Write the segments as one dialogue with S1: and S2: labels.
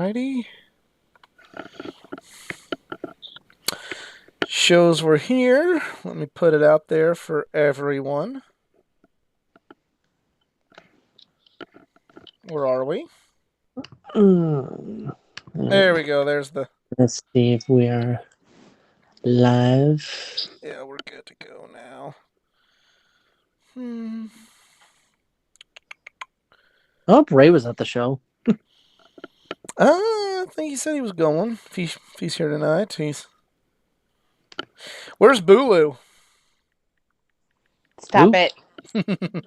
S1: Alrighty. Shows were here. Let me put it out there for everyone. Where are we? There we go. There's the.
S2: Let's see if we are live.
S1: Yeah, we're good to go now. Hmm.
S2: Oh, Ray was at the show.
S1: I think he said he was going. If he's here tonight, he's. Where's Bulu?
S3: Stop
S2: Ooh.
S3: it.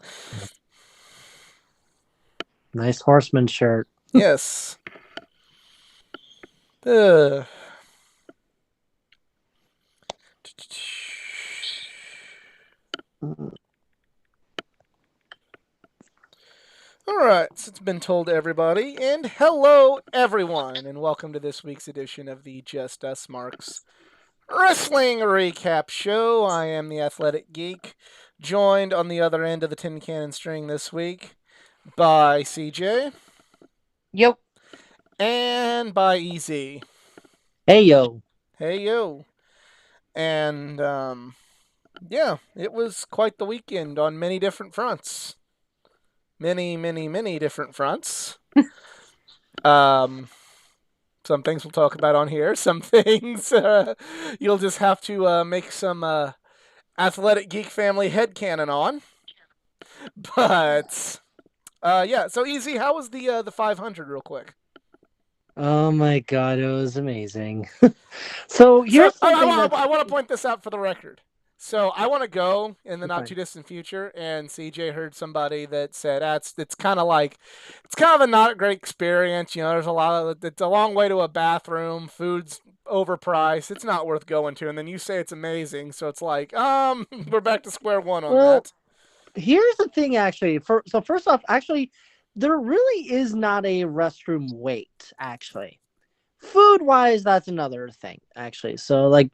S2: Nice horseman shirt.
S1: Yes. Uh. Alright, so it's been told to everybody, and hello everyone, and welcome to this week's edition of the Just Us Marks Wrestling Recap Show. I am the Athletic Geek, joined on the other end of the tin cannon string this week by CJ.
S3: Yep.
S1: And by EZ.
S2: Hey, yo.
S1: Hey, yo. And, yeah, it was quite the weekend on many different fronts. Many different fronts. Some things we'll talk about on here. Some things you'll just have to make some Athletic Geek Family headcanon on. But yeah, so easy. How was the 500 real quick?
S2: Oh my god, it was amazing. So here's something
S1: I want to point this out for the record. So I want to go in the not
S2: Okay.
S1: too distant future, and CJ heard somebody that said, it's kind of like, it's kind of a not great experience. You know, there's it's a long way to a bathroom. Food's overpriced. It's not worth going to. And then you say it's amazing, so it's like, we're back to square one on that.
S2: Here's the thing, actually. So first off, actually, there really is not a restroom wait. Actually, food wise, that's another thing. Actually, so like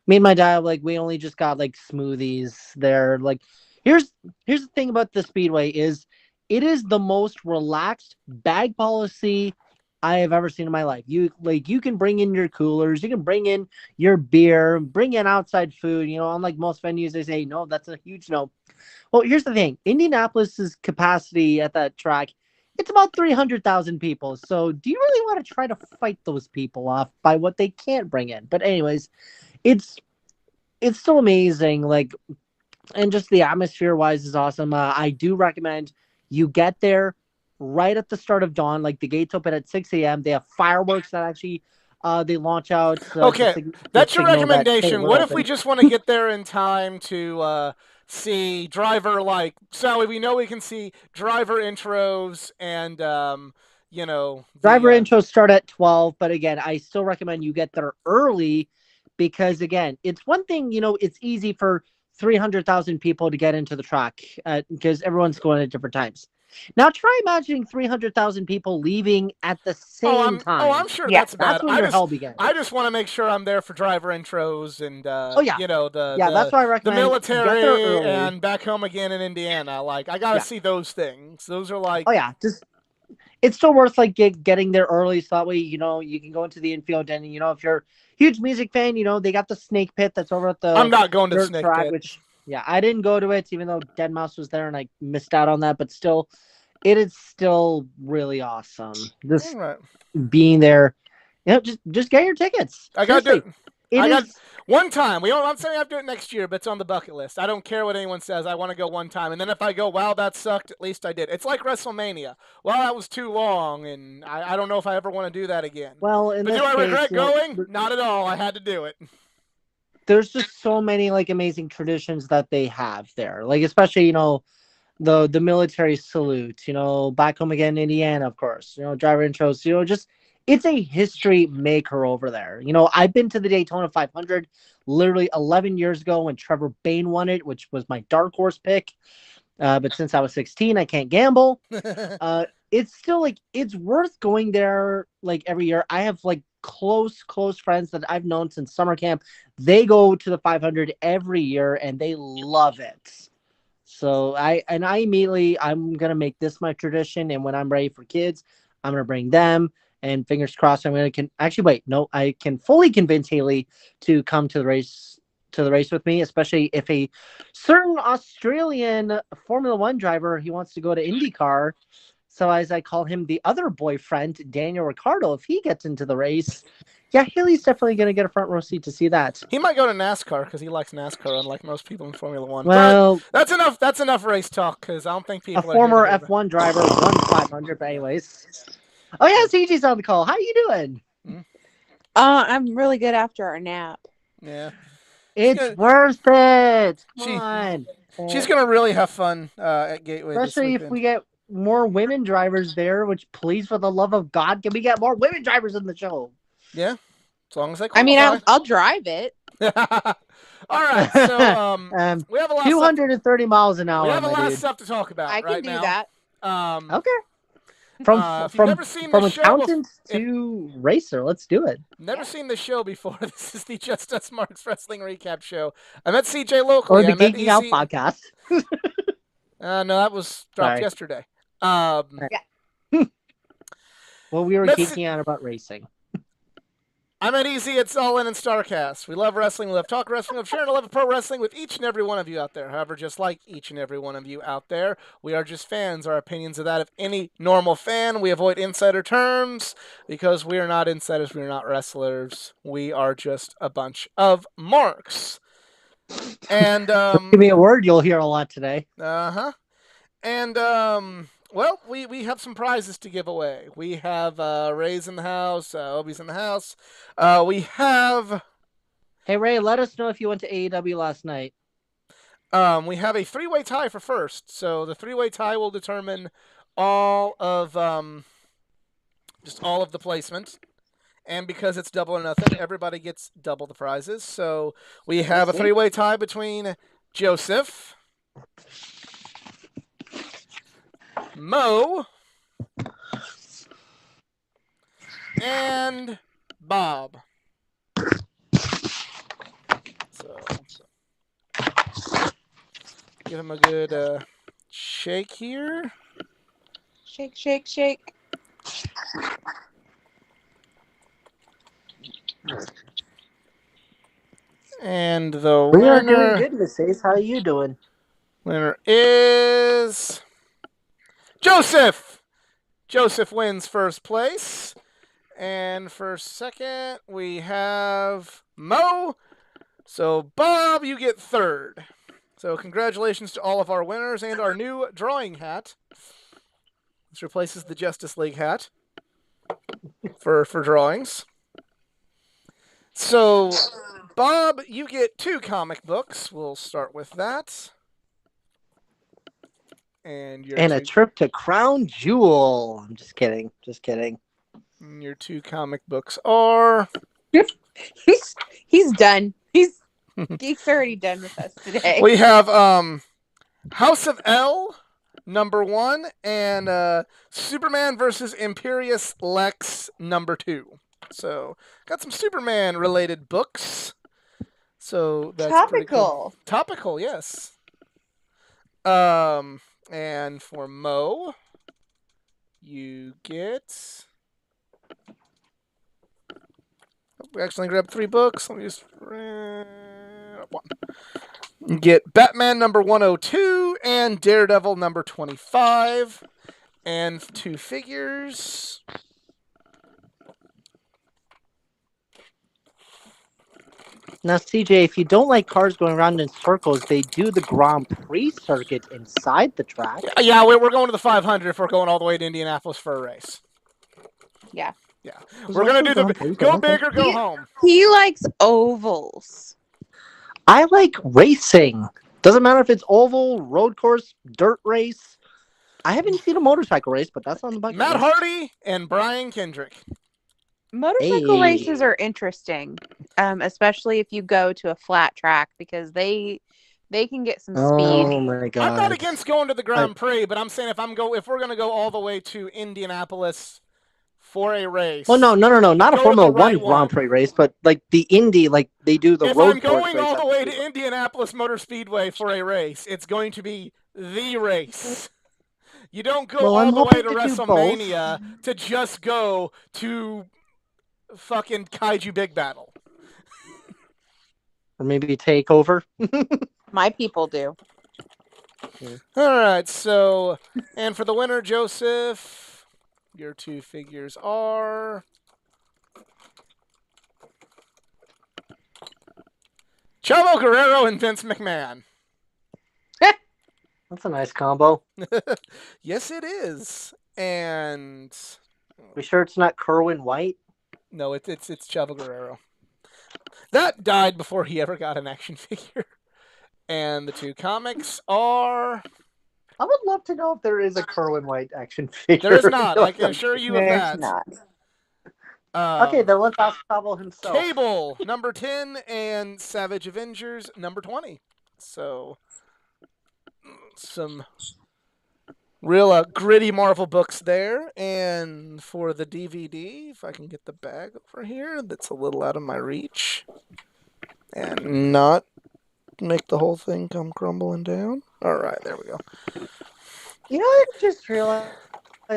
S2: me and my dad, like we only just got like smoothies there. Like here's the thing about the Speedway is it is the most relaxed bag policy I have ever seen in my life. You can bring in your coolers, you can bring in your beer, bring in outside food. You know, unlike most venues, they say no, that's a huge no. Well, here's the thing: Indianapolis's capacity at that track, it's about 300,000 people. So, do you really want to try to fight those people off by what they can't bring in? But anyways, it's still amazing. Like, and just the atmosphere wise is awesome. I do recommend you get there right at the start of dawn. Like the gates open at 6 a.m. They have fireworks that actually they launch out.
S1: Okay, that's your
S2: signal that, hey,
S1: recommendation.
S2: we're
S1: What if we
S2: open.
S1: just want to get there in time to see driver, like, Sally? We know we can see driver intros and
S2: Driver
S1: the
S2: intros start at 12, but again, I still recommend you get there early because again, it's one thing, it's easy for 300,000 people to get into the track because everyone's going at different times. Now try imagining 300,000 people leaving at the same time.
S1: I'm sure
S3: Yeah.
S1: that's bad.
S2: That's when your hell begins.
S1: I just want to make sure I'm there for driver intros and
S2: Oh yeah. Yeah, that's why I
S1: the
S2: recommend get there
S1: military
S2: early.
S1: and back home again in Indiana. Like, I gotta
S2: Yeah.
S1: see those things. Those are like,
S2: Oh yeah, just it's still worth like getting there early so that way you can go into the infield and if you're a huge music fan, they got the snake pit that's over at
S1: I'm
S2: the
S1: not going to
S2: dirt
S1: Snake
S2: track,
S1: Pit.
S2: which yeah, I didn't go to it even though Dead Mouse was there and I missed out on that, but still it is still really awesome.
S1: All
S2: Just
S1: right.
S2: being there, just get your tickets.
S1: I gotta
S2: Seriously.
S1: do.
S2: It
S1: I got
S2: is
S1: one time. I'm saying I have to do it next year, but it's on the bucket list. I don't care what anyone says. I want to go one time, and then if I go, wow, that sucked. At least I did. It's like WrestleMania. Well, that was too long, and I don't know if I ever want to do that again.
S2: well in
S1: But do
S2: this
S1: I
S2: case,
S1: regret going? Not at all. I had to do it.
S2: there's just so many like amazing traditions that they have there. Like especially, the military salute, back home again, Indiana, of course, driver intros, just it's a history maker over there. I've been to the Daytona 500 literally 11 years ago when Trevor Bayne won it, which was my dark horse pick. But since I was 16, I can't gamble. It's still like it's worth going there like every year. I have like close friends that I've known since summer camp. They go to the 500 every year and they love it. So I immediately I'm gonna make this my tradition, and when I'm ready for kids, I'm gonna bring them, And fingers crossed, I'm gonna actually wait. No, I can fully convince Haley to come to the race with me, especially if a certain Australian Formula One driver he wants to go to IndyCar. So as I call him, the other boyfriend, Daniel Ricciardo, if he gets into the race, yeah, Haley's definitely going to get a front row seat to see that.
S1: He might go to NASCAR because he likes NASCAR, unlike most people in Formula One.
S2: Well,
S1: but that's enough. That's enough race talk because I don't think people.
S2: A former F1 driver won 500. But anyways, oh yeah, CG's on the call. How you doing?
S3: I'm really good after our nap.
S1: Yeah,
S2: it's worth it. Come on.
S1: She's gonna really have fun at Gateway,
S2: especially if we get more women drivers there. Which, please, for the love of God, can we get more women drivers in the show?
S1: Yeah, as long as they qualify.
S3: I mean, I'll drive it.
S1: All right, so we have a lot.
S2: 230 miles an hour.
S1: We have a lot of stuff to talk about.
S3: I can do that.
S2: Okay. From accountant to racer, let's do it.
S1: Never seen the show before. This is the Just Us Marks Wrestling Recap Show. I met CJ locally.
S2: Or the Geeking Out podcast.
S1: No, that was dropped yesterday.
S2: Well, we were geeking out about racing.
S1: I'm at Easy, it's All In and Starcast. We love wrestling, we love talk wrestling, we love sharing a love of pro wrestling with each and every one of you out there. However, just like each and every one of you out there, we are just fans. Our opinions are that of any normal fan. We avoid insider terms because we are not insiders, we are not wrestlers. We are just a bunch of marks. And
S2: give me a word you'll hear a lot today.
S1: And well, we have some prizes to give away. We have Ray's in the house, Obi's in the house. We have...
S2: Hey, Ray, let us know if you went to AEW last night.
S1: We have a three-way tie for first. So the three-way tie will determine all of just all of the placement. And because it's double or nothing, everybody gets double the prizes. So we have a three-way tie between Joseph, Mo, and Bob. So give him a good shake here.
S3: Shake, shake, shake.
S1: And the
S2: we
S1: winner...
S2: are doing good, Miss Ace. How are you doing?
S1: Winner is... Joseph! Joseph wins first place. And for second, we have Mo. So, Bob, you get third. So, congratulations to all of our winners and our new drawing hat. This replaces the Justice League hat for drawings. So, Bob, you get 2 comic books. We'll start with that. And
S2: a trip to Crown Jewel. I'm just kidding. Just kidding.
S1: Your 2 comic books are...
S3: He's done. Geek's already done with us today.
S1: We have House of L, #1, and Superman versus Imperious Lex, #2. So, got some Superman-related books. So that's
S3: topical.
S1: Cool. Topical, yes. And for Mo, you get... We actually grabbed 3 books. Let me just... 1. You get Batman #102 and Daredevil #25. And 2 figures.
S2: Now, CJ, if you don't like cars going around in circles, they do the Grand Prix circuit inside the track.
S1: Yeah, we're going to the 500 if we're going all the way to Indianapolis for a race.
S3: Yeah.
S1: Yeah. We're going to do the go big or go home.
S3: He likes ovals.
S2: I like racing. Doesn't matter if it's oval, road course, dirt race. I haven't seen a motorcycle race, but that's on the bucket
S1: Matt
S2: list.
S1: Hardy and Brian Kendrick.
S3: Motorcycle races are interesting, especially if you go to a flat track because they can get some speed.
S2: Oh my god!
S1: I'm not against going to the Grand Prix, but I'm saying if we're going to go all the way to Indianapolis for a race.
S2: Well, no, not a Formula One Grand Prix race, but like the Indy, like they do the road course race. If I'm going
S1: all the way to Indianapolis Motor Speedway for a race, it's going to be the race. You don't go
S2: Well,
S1: all
S2: I'm
S1: the way
S2: hoping
S1: to
S2: to do
S1: WrestleMania to just go to fucking Kaiju Big Battle.
S2: Or maybe take over.
S3: My people do.
S1: All right, so, and for the winner, Joseph, your two figures are Chavo Guerrero and Vince McMahon.
S2: That's a nice combo.
S1: Yes, it is. And
S2: We sure it's not Kerwin White?
S1: no, it's Chavo Guerrero. That died before he ever got an action figure. And the two comics are.
S2: I would love to know if there is a Kerwin White action figure.
S1: There is not. I can assure you of
S3: There's
S1: that.
S3: not.
S2: Okay, then let's ask Cabo himself.
S1: Cable, number 10, and Savage Avengers, number 20. So, some real gritty Marvel books there. And for the DVD, if I can get the bag over here, that's a little out of my reach. And not make the whole thing come crumbling down. All right, there we go.
S2: You know, I just realized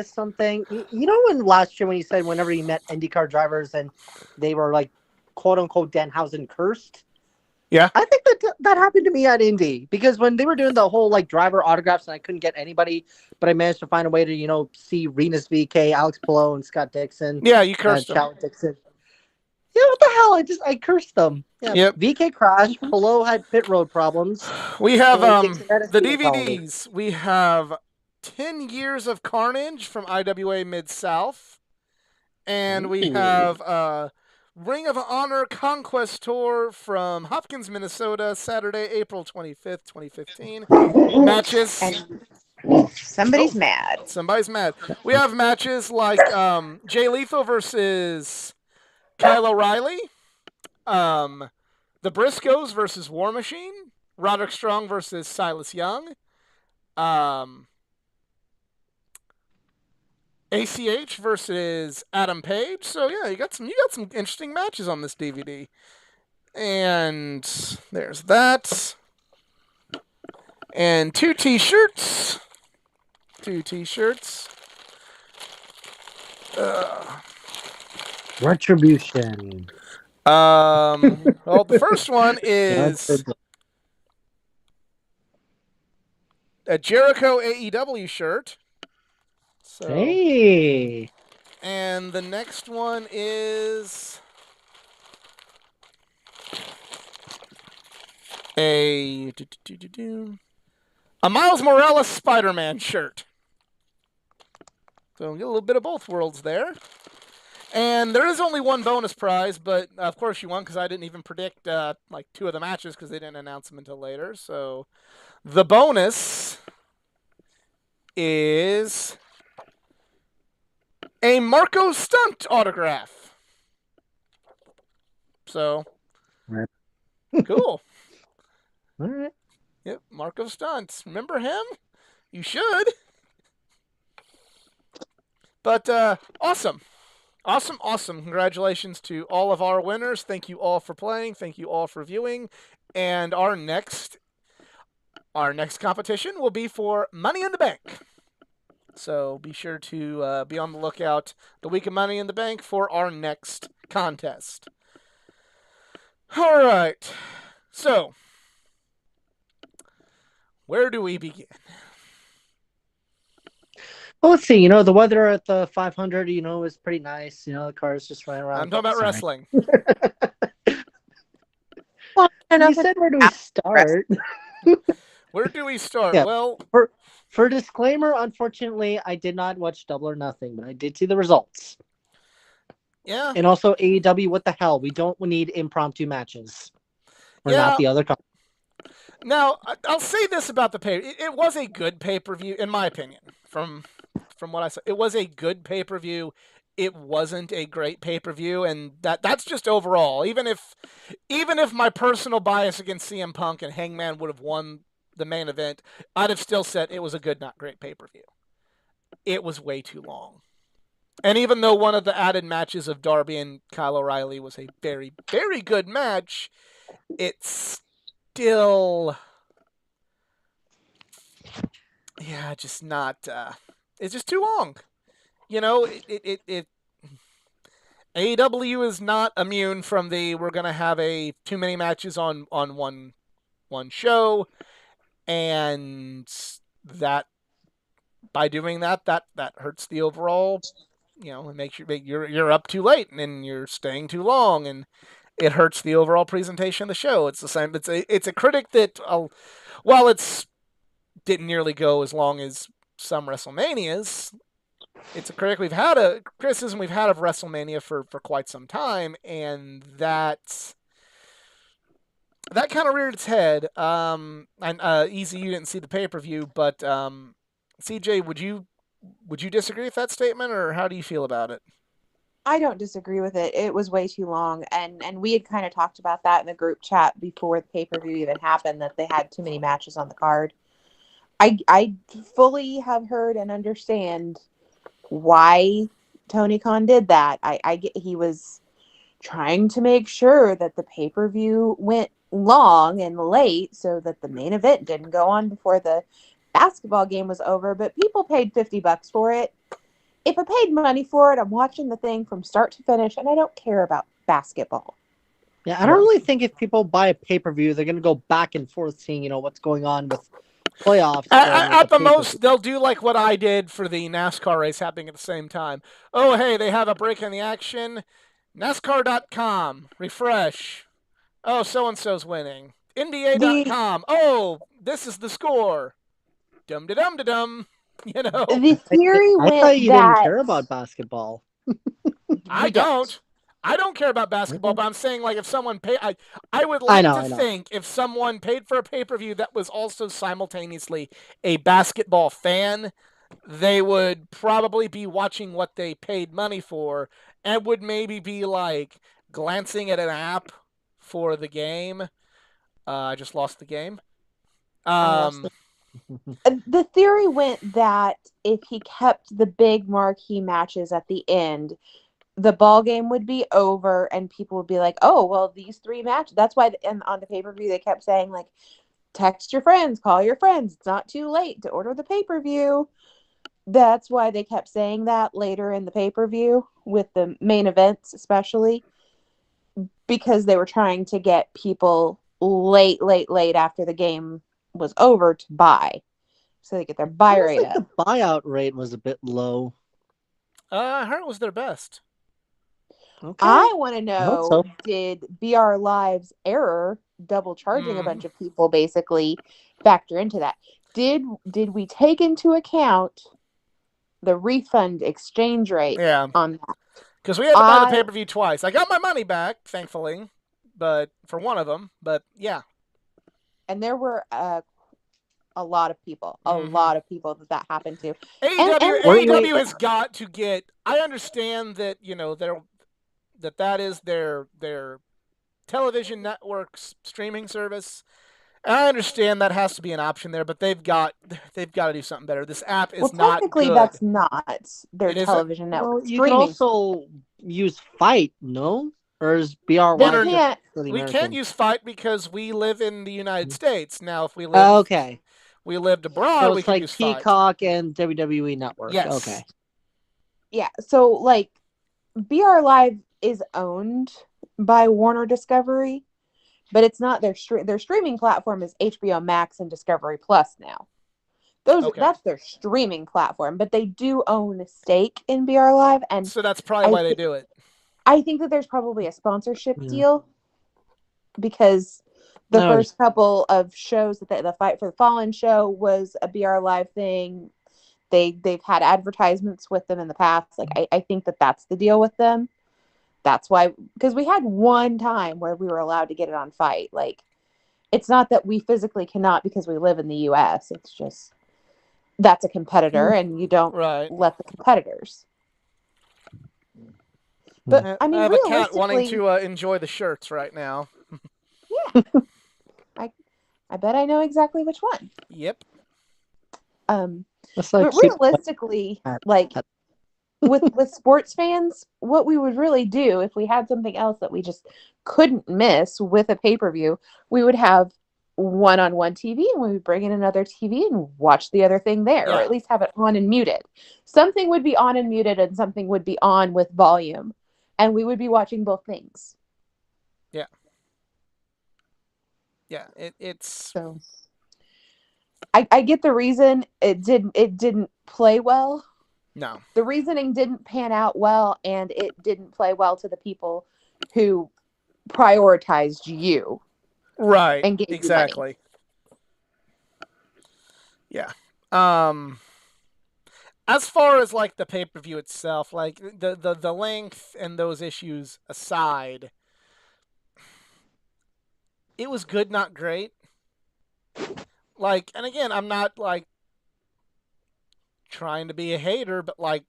S2: something. You know, when last year when you said whenever you met IndyCar drivers and they were like, quote unquote, Danhausen cursed.
S1: Yeah.
S2: I think that happened to me at Indy because when they were doing the whole like driver autographs and I couldn't get anybody, but I managed to find a way to see Renus VK, Alex Palou, and Scott Dixon.
S1: Yeah, you cursed them.
S2: Dixon. Yeah, what the hell? I cursed them. Yeah.
S1: Yep.
S2: VK crashed. Palou had pit road problems.
S1: We have
S2: Dixon had a
S1: the
S2: speed penalty.
S1: DVDs. We have 10 Years of Carnage from IWA Mid-South. And we have Ring of Honor Conquest Tour from Hopkins, Minnesota, Saturday, April 25th, 2015. Matches.
S3: And somebody's mad.
S1: Somebody's mad. We have matches like Jay Lethal versus Kyle O'Reilly. The Briscoes versus War Machine. Roderick Strong versus Silas Young. ACH versus Adam Page. So yeah, you got some interesting matches on this DVD. And there's that. And two t-shirts.
S2: Retribution.
S1: Well, the first one is a Jericho AEW shirt. So,
S2: hey.
S1: And the next one is a Miles Morales Spider-Man shirt. So we get a little bit of both worlds there. And there is only one bonus prize, but of course you won because I didn't even predict like two of the matches because they didn't announce them until later. So the bonus is a Marco Stunt autograph. So cool.
S2: All right.
S1: Yep, Marco Stunt. Remember him? You should. But awesome. Awesome. Congratulations to all of our winners. Thank you all for playing. Thank you all for viewing. And our next competition will be for Money in the Bank. So be sure to be on the lookout the week of Money in the Bank for our next contest. All right. So, where do we begin?
S2: Well, let's see. The weather at the 500, is pretty nice. The cars just running around.
S1: I'm talking about wrestling.
S2: Well, you said where do we start?
S1: Where do we start?
S2: Yeah.
S1: Well,
S2: for disclaimer, unfortunately, I did not watch Double or Nothing, but I did see the results.
S1: Yeah.
S2: And also AEW, what the hell? We don't need impromptu matches. We're not the other company.
S1: Now, I'll say this about the pay. It was a good pay-per-view, in my opinion. From what I saw, it was a good pay-per-view. It wasn't a great pay-per-view, and that's just overall. Even if my personal bias against CM Punk and Hangman would have won the main event, I'd have still said it was a good, not great pay-per-view. It was way too long. And even though one of the added matches of Darby and Kyle O'Reilly was a very, very good match, it's still, just not It's just too long. You know, AEW is not immune from the we're gonna have a too many matches on one show, and that by doing that hurts the overall. You know, it makes you're up too late and you're staying too long, and it hurts the overall presentation of the show. It's the same. It's a critic that while it's didn't nearly go as long as some WrestleManias. It's a criticism we've had of WrestleMania for quite some time, and that kind of reared its head. And Easy, you didn't see the pay per view, but CJ, would you disagree with that statement, or how do you feel about it?
S3: I don't disagree with it. It was way too long, and we had kind of talked about that in the group chat before the pay per view even happened, that they had too many matches on the card. I fully have heard and understand why Tony Khan did that. I get he was trying to make sure that the pay per view went long and late so that the main event didn't go on before the basketball game was over. But people paid $50 for it. If I paid money for it, I'm watching the thing from start to finish, and I don't care about basketball.
S2: Yeah, I don't really think if people buy a pay-per-view, they're going to go back and forth seeing, what's going on with playoffs.
S1: At the most, they'll do like what I did for the NASCAR race happening at the same time. Oh, hey, they have a break in the action. NASCAR.com. Refresh. Oh, so-and-so's winning. NBA.com. Oh, this is the score. Dum-da-dum-da-dum. You know?
S3: The theory
S2: I
S3: went
S2: thought you
S3: that...
S2: didn't care about basketball.
S1: I don't. I don't care about basketball, but I'm saying, like, if someone paid, I would like to think if someone paid for a pay-per-view that was also simultaneously a basketball fan, they would probably be watching what they paid money for and would maybe be, like, glancing at an app for the game. I just lost the game.
S3: The theory went that if he kept the big marquee matches at the end, the ball game would be over and people would be like, oh, well, these three matches. That's why on the pay-per-view they kept saying, like, text your friends, call your friends. It's not too late to order the pay-per-view. That's why they kept saying that later in the pay-per-view with the main events, especially because they were trying to get people late after the game was over to buy, so they get their buy rate up.
S2: The buyout rate was a bit low.
S1: I heard it was their best.
S3: Okay. I want to know, did BR Live's error, double charging a bunch of people, basically factor into that? Did we take into account the refund exchange rate on that?
S1: Because we had to buy the pay-per-view twice. I got my money back, thankfully, but for one of them. But yeah.
S3: And there were a lot of people, that happened to.
S1: AEW has got to get. I understand that that is their television network's streaming service. And I understand that has to be an option there, but they've got to do something better. This app is not
S3: technically
S1: good.
S3: That's not their television network.
S2: Well, you can also use Fight, no? Or is BR Live?
S1: We can't use Fight because we live in the United States. Now, if we live we lived abroad,
S2: so
S1: we can use Fight.
S2: Peacock and WWE Network.
S1: Yes.
S2: Okay.
S3: Yeah. So, like, BR Live is owned by Warner Discovery, but it's not their streaming platform is HBO Max and Discovery Plus now. That's their streaming platform, but they do own a stake in BR Live, and
S1: so that's probably why they do it.
S3: I think that there's probably a sponsorship deal, because the first couple of shows that the Fight for the Fallen show was a BR Live thing. They've had advertisements with them in the past. Like, I think that's the deal with them. That's why, because we had one time where we were allowed to get it on Fight. Like, it's not that we physically cannot because we live in the U.S. It's just that's a competitor, and you don't let the competitors. But I mean,
S1: I have a cat wanting to enjoy the shirts right now.
S3: Yeah, I bet I know exactly which one.
S1: Yep.
S3: But realistically, like with sports fans, what we would really do if we had something else that we just couldn't miss with a pay-per-view, we would have one-on-one TV, and we would bring in another TV and watch the other thing there, or
S1: Yeah.
S3: at least have it on and muted. Something would be on and muted, and something would be on with volume, and we would be watching both things.
S1: Yeah. It's
S3: So I get the reason it didn't play well.
S1: no.
S3: The reasoning didn't pan out well, and it didn't play well to the people who prioritized you
S1: Right.
S3: and gave
S1: Exactly.
S3: you money.
S1: Yeah. As far as like the pay-per-view itself, like the length and those issues aside, it was good, not great. Like, and again, I'm not like trying to be a hater, but like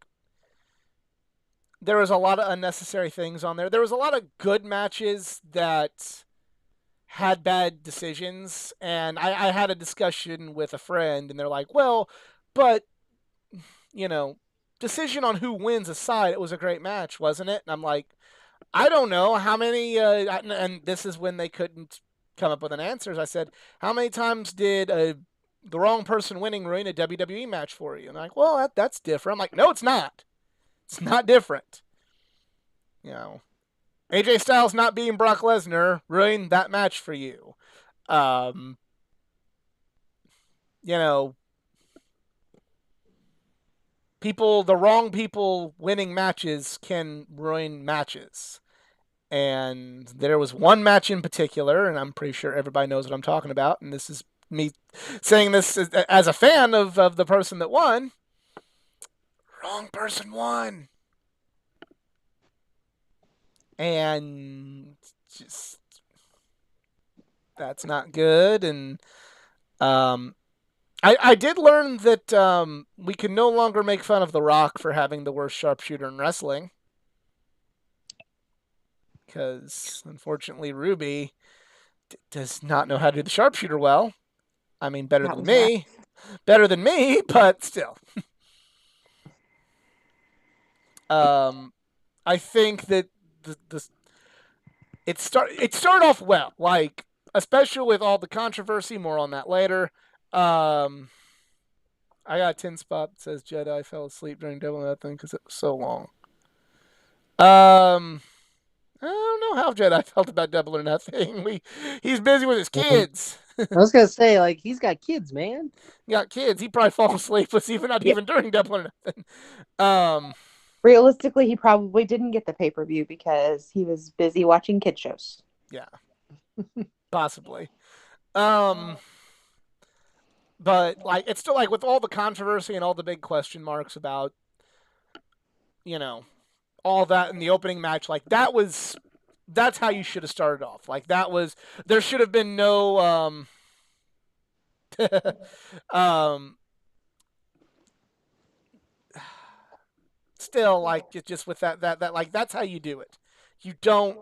S1: there was a lot of unnecessary things on there. There was a lot of good matches that had bad decisions, and I had a discussion with a friend, and they're like, well, but decision on who wins aside, it was a great match, wasn't it? And I'm like, I don't know how many, and this is when they couldn't come up with an answer. I said, how many times did the wrong person winning ruin a WWE match for you? And they're like, well, that's different. I'm like, no, it's not. It's not different. AJ Styles not being Brock Lesnar ruined that match for you. The wrong people winning matches can ruin matches. And there was one match in particular, and I'm pretty sure everybody knows what I'm talking about, and this is me saying this as a fan of the person that won. Wrong person won. And just that's not good. And I did learn that we can no longer make fun of The Rock for having the worst sharpshooter in wrestling. Because, unfortunately, Ruby does not know how to do the sharpshooter well. I mean, better than me. Better than me, but still. I think that it started off well, like, especially with all the controversy. More on that later. I got 10 spot that says Jedi fell asleep during Double or Nothing because it was so long. I don't know how Jedi felt about Double or Nothing. He's busy with his kids.
S2: I was gonna say, like, he's got kids, man.
S1: He got kids. He probably falls asleep. Was even during Double or Nothing.
S3: Realistically, he probably didn't get the pay-per-view because he was busy watching kid shows.
S1: Yeah, possibly. But like, it's still like with all the controversy and all the big question marks about, all that in the opening match, like that's how you should have started off. Like there should have been no still, like, just with that like, that's how you do it. You don't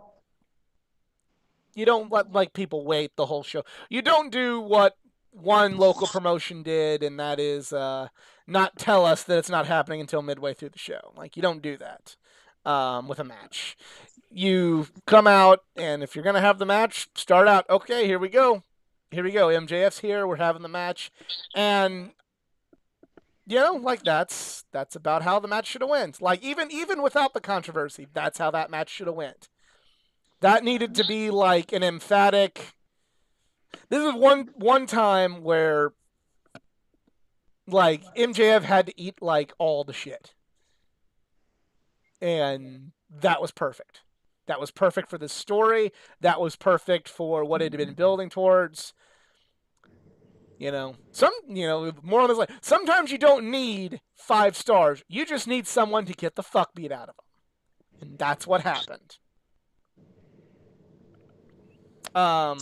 S1: let like people wait the whole show. You don't do what one local promotion did, and that is not tell us that it's not happening until midway through the show. Like, you don't do that with a match. You come out, and if you're gonna have the match, start out. Okay, here we go. MJF's here. We're having the match, and like that's about how the match should have went. Like, even without the controversy, that's how that match should have went. That needed to be like an emphatic. This is one time where, like, MJF had to eat like all the shit, and that was perfect. That was perfect for the story. That was perfect for what it had been building towards. More on this, like, sometimes you don't need 5 stars. You just need someone to get the fuck beat out of them, and that's what happened.
S3: I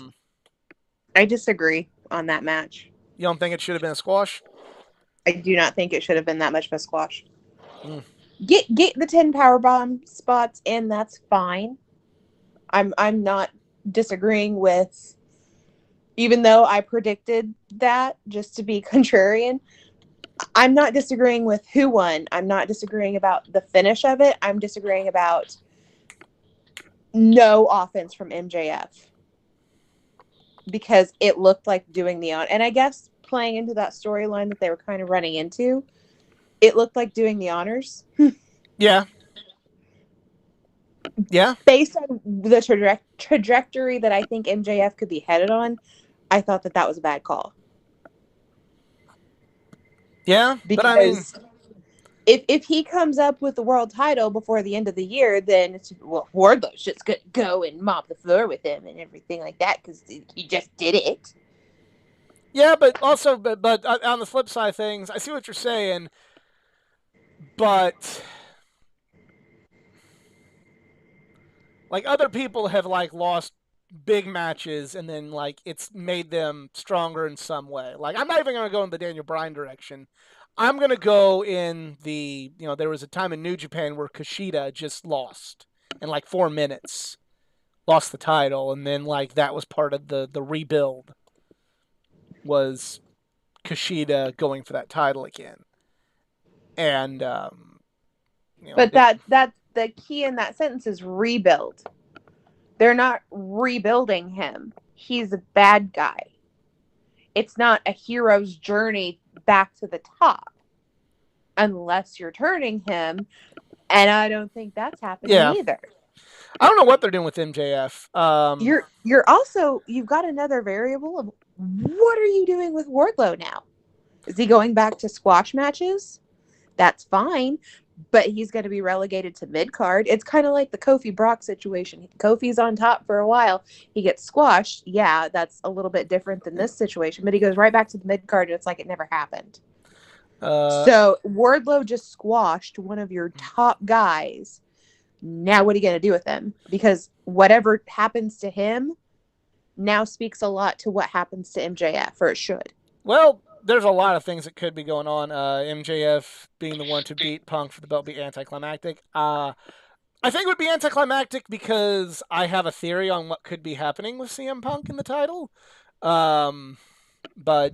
S3: disagree on that match.
S1: You don't think it should have been a squash?
S3: I do not think it should have been that much of a squash. Get the 10 powerbomb spots in, that's fine. I'm not disagreeing with, even though I predicted that, just to be contrarian, I'm not disagreeing with who won. I'm not disagreeing about the finish of it. I'm disagreeing about no offense from MJF. because it looked like doing the honor. And I guess playing into that storyline that they were kind of running into, it looked like doing the honors.
S1: Yeah. Yeah.
S3: Based on the trajectory that I think MJF could be headed on, I thought that was a bad call.
S1: Yeah,
S3: because
S1: but I mean,
S3: if he comes up with the world title before the end of the year, then Wardlow's just gonna go and mop the floor with him and everything like that because he just did it.
S1: Yeah, but also, but on the flip side of things, I see what you're saying, but like other people have like lost big matches and then like it's made them stronger in some way. Like I'm not even gonna go in the Daniel Bryan direction. I'm gonna go in the there was a time in New Japan where Kushida just lost in like 4 minutes, lost the title, and then like that was part of the rebuild was Kushida going for that title again, and
S3: but that's the key in that sentence is rebuild. They're not rebuilding him. He's a bad guy. It's not a hero's journey back to the top unless you're turning him, and I don't think that's happening either.
S1: I don't know what they're doing with MJF.
S3: You've got another variable of what are you doing with Wardlow now? Is he going back to squash matches? That's fine, but he's going to be relegated to mid-card. It's kind of like the Kofi Brock situation. Kofi's on top for a while. He gets squashed. Yeah, that's a little bit different than this situation, but he goes right back to the mid-card and it's like it never happened. So Wardlow just squashed one of your top guys. Now what are you going to do with him? Because whatever happens to him now speaks a lot to what happens to MJF, or it should.
S1: Well, there's a lot of things that could be going on. MJF being the one to beat Punk for the belt be anticlimactic. I think it would be anticlimactic because I have a theory on what could be happening with CM Punk in the title. But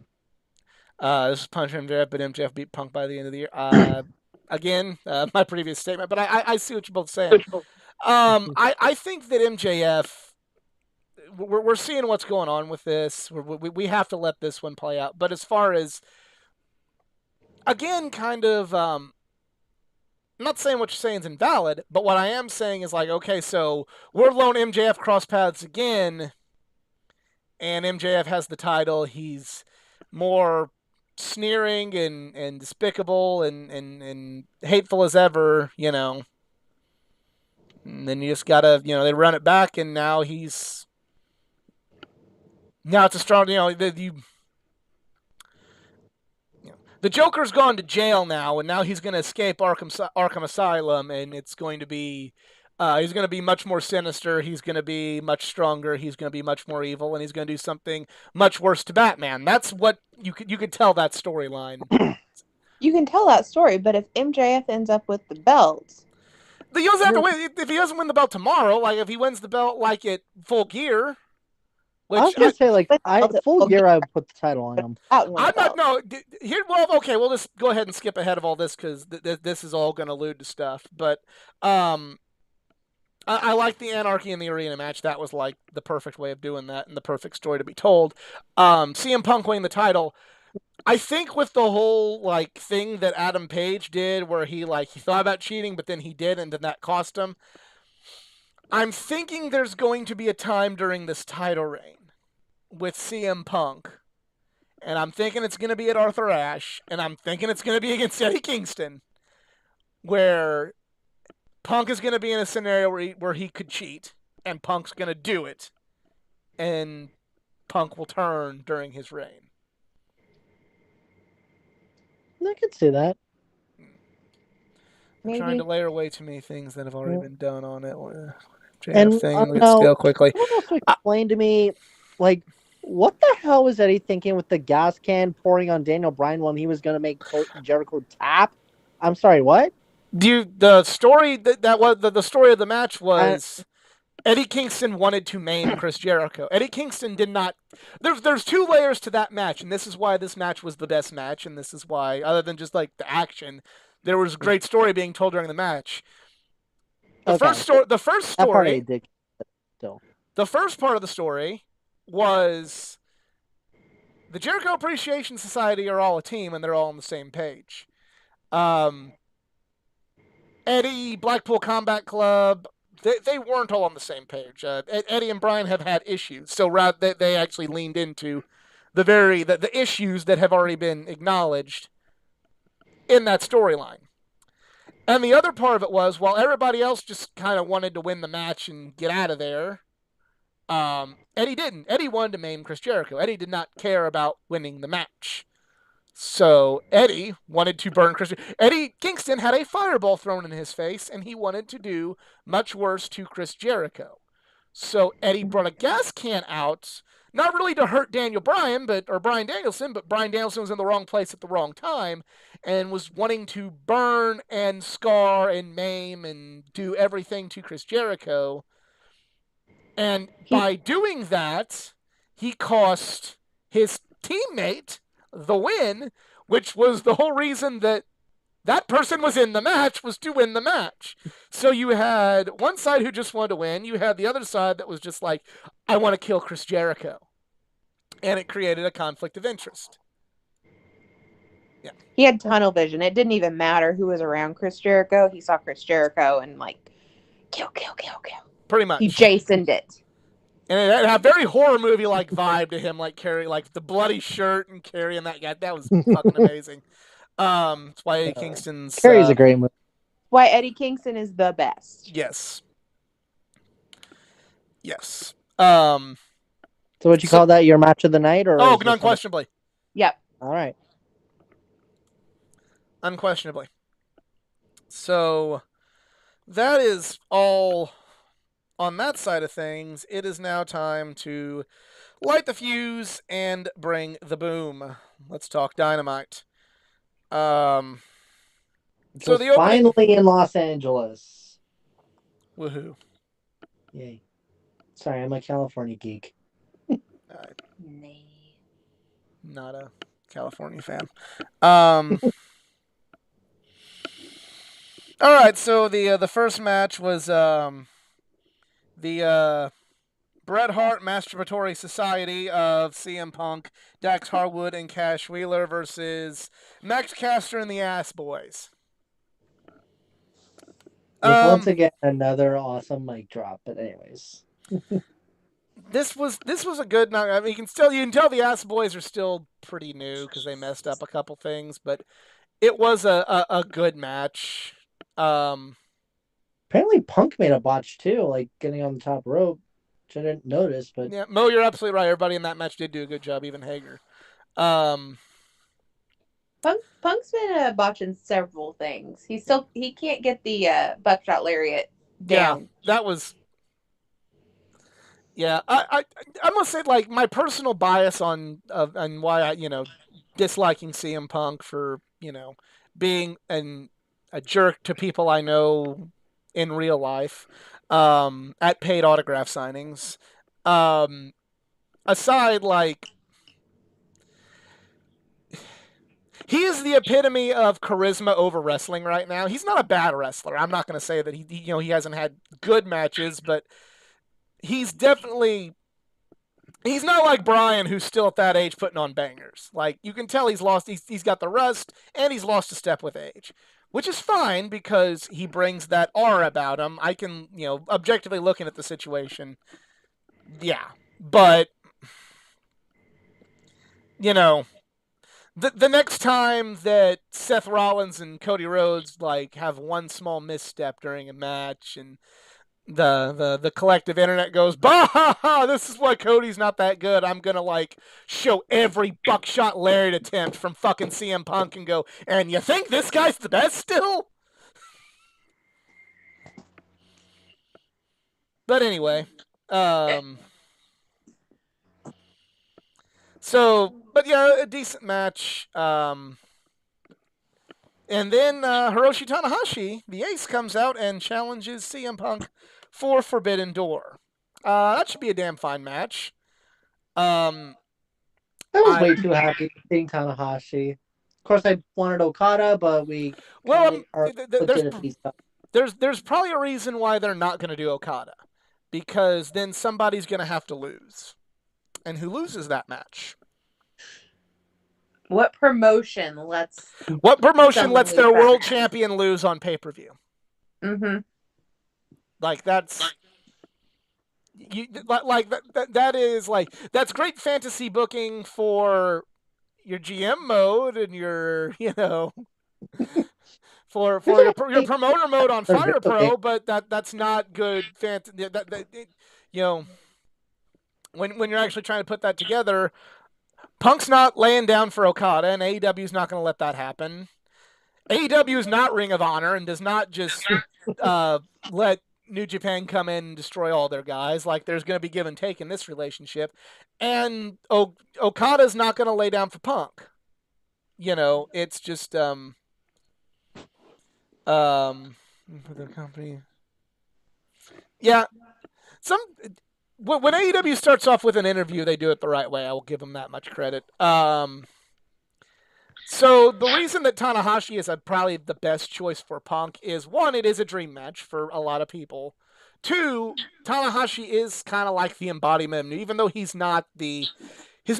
S1: this is Punch MJF, but MJF beat Punk by the end of the year. Again, my previous statement, but I see what you're both saying. I think that MJF, we're seeing what's going on with this. We have to let this one play out. But as far as, again, kind of, I'm not saying what you're saying is invalid, but what I am saying is like, okay, so Wardlow and MJF cross paths again, and MJF has the title. He's more sneering and despicable and hateful as ever, And then you just gotta, they run it back, and now it's a strong, the Joker's gone to jail now, and now he's going to escape Arkham Asylum, and it's going to be, he's going to be much more sinister, he's going to be much stronger, he's going to be much more evil, and he's going to do something much worse to Batman. That's what you could tell that storyline.
S3: You can tell that story, but if MJF ends up with the belt,
S1: he doesn't have to win. If he doesn't win the belt tomorrow, like if he wins the belt like at Full Gear.
S2: I was gonna say, like, Full Gear, I would put the title on him.
S1: I'm not. No, here. Well, okay. We'll just go ahead and skip ahead of all this because this is all going to allude to stuff. But I like the Anarchy in the Arena match. That was like the perfect way of doing that and the perfect story to be told. CM Punk winning the title. I think with the whole like thing that Adam Page did, where he thought about cheating, but then he did, and then that cost him. I'm thinking there's going to be a time during this title reign with CM Punk, and I'm thinking it's going to be at Arthur Ashe, and I'm thinking it's going to be against Eddie Kingston, where Punk is going to be in a scenario where he could cheat, and Punk's going to do it, and Punk will turn during his reign.
S2: I could see that.
S1: I'm trying to layer way too many things that have already been done on it.
S2: And
S1: let's go quickly.
S2: Someone also explain to me, like, what the hell was Eddie thinking with the gas can pouring on Daniel Bryan when he was going to make Jericho tap? I'm sorry, what?
S1: The story the story of the match was Eddie Kingston wanted to maim Chris Jericho. Eddie Kingston did not. There's two layers to that match, and this is why this match was the best match, and this is why, other than just like the action, there was a great story being told during the match. The first story. The first part of the story was the Jericho Appreciation Society are all a team and they're all on the same page. Eddie, Blackpool Combat Club, they weren't all on the same page. Eddie and Brian have had issues, so they actually leaned into the issues that have already been acknowledged in that storyline. And the other part of it was, while everybody else just kind of wanted to win the match and get out of there, Eddie didn't. Eddie wanted to maim Chris Jericho. Eddie did not care about winning the match. So Eddie wanted to burn Chris. Eddie Kingston had a fireball thrown in his face, and he wanted to do much worse to Chris Jericho. So Eddie brought a gas can out, not really to hurt Brian Danielson, but Brian Danielson was in the wrong place at the wrong time, and was wanting to burn and scar and maim and do everything to Chris Jericho. And by doing that, he cost his teammate the win, which was the whole reason that person was in the match, was to win the match. So you had one side who just wanted to win. You had the other side that was just like, I want to kill Chris Jericho. And it created a conflict of interest.
S3: Yeah. He had tunnel vision. It didn't even matter who was around Chris Jericho. He saw Chris Jericho and like, kill.
S1: Pretty much.
S3: He Jasoned it.
S1: And it had a very horror movie-like vibe to him, like carry like the bloody shirt and carrying that guy. That was fucking amazing. That's why Eddie Kingston's...
S2: Carrie's a great movie.
S3: Why Eddie Kingston is the best.
S1: Yes.
S2: So would you call that your match of the night? Or
S1: unquestionably.
S3: Yep.
S2: All right.
S1: Unquestionably. So that is all on that side of things. It is now time to light the fuse and bring the boom. Let's talk Dynamite. So the
S2: finally in Los Angeles.
S1: Woohoo.
S2: Yay. Sorry, I'm a California geek.
S1: Not a California fan. All right, so the first match was the Bret Hart Masturbatory Society of CM Punk, Dax Harwood, and Cash Wheeler versus Max Caster and the Ass Boys.
S2: Once again, another awesome mic drop. But anyways,
S1: this was a good night. I mean, you can tell the Ass Boys are still pretty new because they messed up a couple things, but it was a good match.
S2: Apparently, Punk made a botch too, like getting on the top rope, which I didn't notice. But
S1: yeah, Mo, you're absolutely right. Everybody in that match did do a good job, even Hager.
S3: Punk's been botching several things. He can't get the buckshot lariat down.
S1: Yeah, that was. Yeah, I must say, like, my personal bias on why I disliking CM Punk for being a jerk to people I know in real life at paid autograph signings. Aside, like, he is the epitome of charisma over wrestling right now. He's not a bad wrestler. I'm not going to say that he hasn't had good matches, but he's definitely... He's not like Brian, who's still at that age putting on bangers. Like, you can tell he's lost. He's got the rust, and he's lost a step with age, which is fine because he brings that aura about him. I can, objectively looking at the situation, yeah. But, the next time that Seth Rollins and Cody Rhodes have one small misstep during a match, and the collective internet goes, bah ha ha, this is why Cody's not that good. I'm gonna show every buckshot lariat attempt from fucking CM Punk and go, and you think this guy's the best still? But anyway, but yeah, a decent match. And then Hiroshi Tanahashi, the ace, comes out and challenges CM Punk for Forbidden Door. That should be a damn fine match.
S2: I was way too happy seeing Tanahashi. Of course, I wanted Okada, but
S1: there's probably a reason why they're not going to do Okada, because then somebody's going to have to lose. and who loses that match?
S3: What promotion lets
S1: What promotion
S3: someone
S1: lets
S3: lose
S1: their
S3: that
S1: world
S3: match?
S1: champion lose on pay-per-view?
S3: Mm-hmm.
S1: Like that's that is like that's great fantasy booking for your GM mode and your for your promoter mode on Fire Pro, but that's not good fantasy. When you're actually trying to put that together, Punk's not laying down for Okada, and AEW's not going to let that happen. AEW is not Ring of Honor and does not just let New Japan come in and destroy all their guys. Like, there's going to be give and take in this relationship. And Okada's not going to lay down for Punk. It's just for the company. Yeah. When AEW starts off with an interview, they do it the right way. I will give them that much credit. So the reason that Tanahashi is probably the best choice for Punk is, one, it is a dream match for a lot of people. Two, Tanahashi is kind of like the embodiment, even though he's not his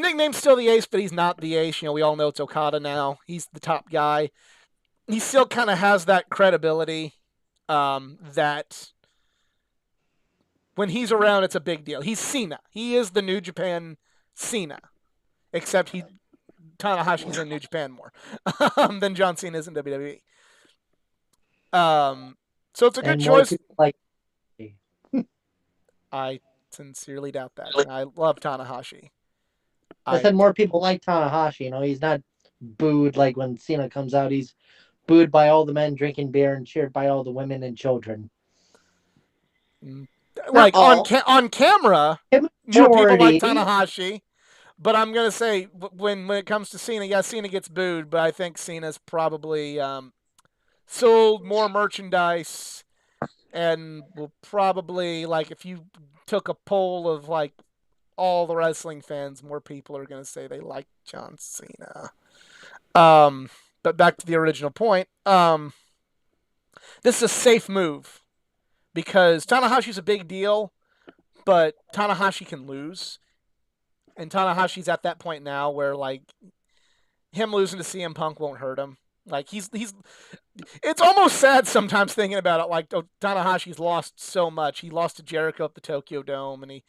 S1: nickname's still the Ace, but he's not the Ace. We all know it's Okada now. He's the top guy. He still kind of has that credibility that when he's around, it's a big deal. He's Cena. He is the New Japan Cena, except Tanahashi's in New Japan more than John Cena is in WWE. So it's a good choice. I sincerely doubt that. I love Tanahashi.
S2: I said more people like Tanahashi. He's not booed like when Cena comes out. He's booed by all the men drinking beer and cheered by all the women and children.
S1: Like on camera, more people like Tanahashi. But I'm going to say, when it comes to Cena, yeah, Cena gets booed, but I think Cena's probably sold more merchandise and will probably, like, if you took a poll of, like, all the wrestling fans, more people are going to say they like John Cena. But back to the original point, this is a safe move because Tanahashi's a big deal, but Tanahashi can lose. And Tanahashi's at that point now where, like, him losing to CM Punk won't hurt him. Like, he's it's almost sad sometimes thinking about it. Like, Tanahashi's lost so much. He lost to Jericho at the Tokyo Dome, and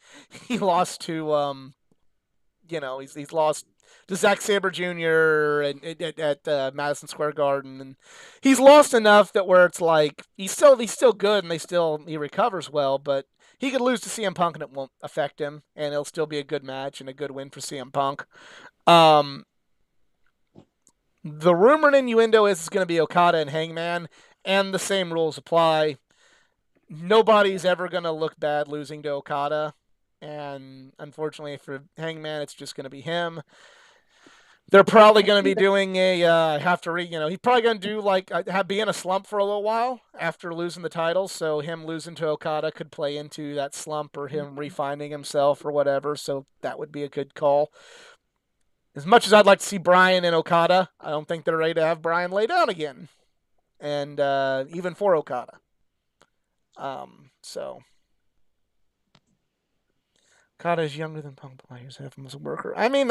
S1: he lost to he's lost to Zack Sabre Jr. at Madison Square Garden, and he's lost enough that where it's like he's still good, and he recovers well, but he could lose to CM Punk and it won't affect him, and it'll still be a good match and a good win for CM Punk. The rumor and innuendo is it's going to be Okada and Hangman, and the same rules apply. Nobody's ever going to look bad losing to Okada, and unfortunately for Hangman, it's just going to be him. They're probably going to be doing he's probably going to do be in a slump for a little while after losing the title. So him losing to Okada could play into that slump or him refinding himself or whatever. So that would be a good call. As much as I'd like to see Bryan and Okada, I don't think they're ready to have Bryan lay down again. And even for Okada. So Okada is younger than Punk players have him as a worker. I mean,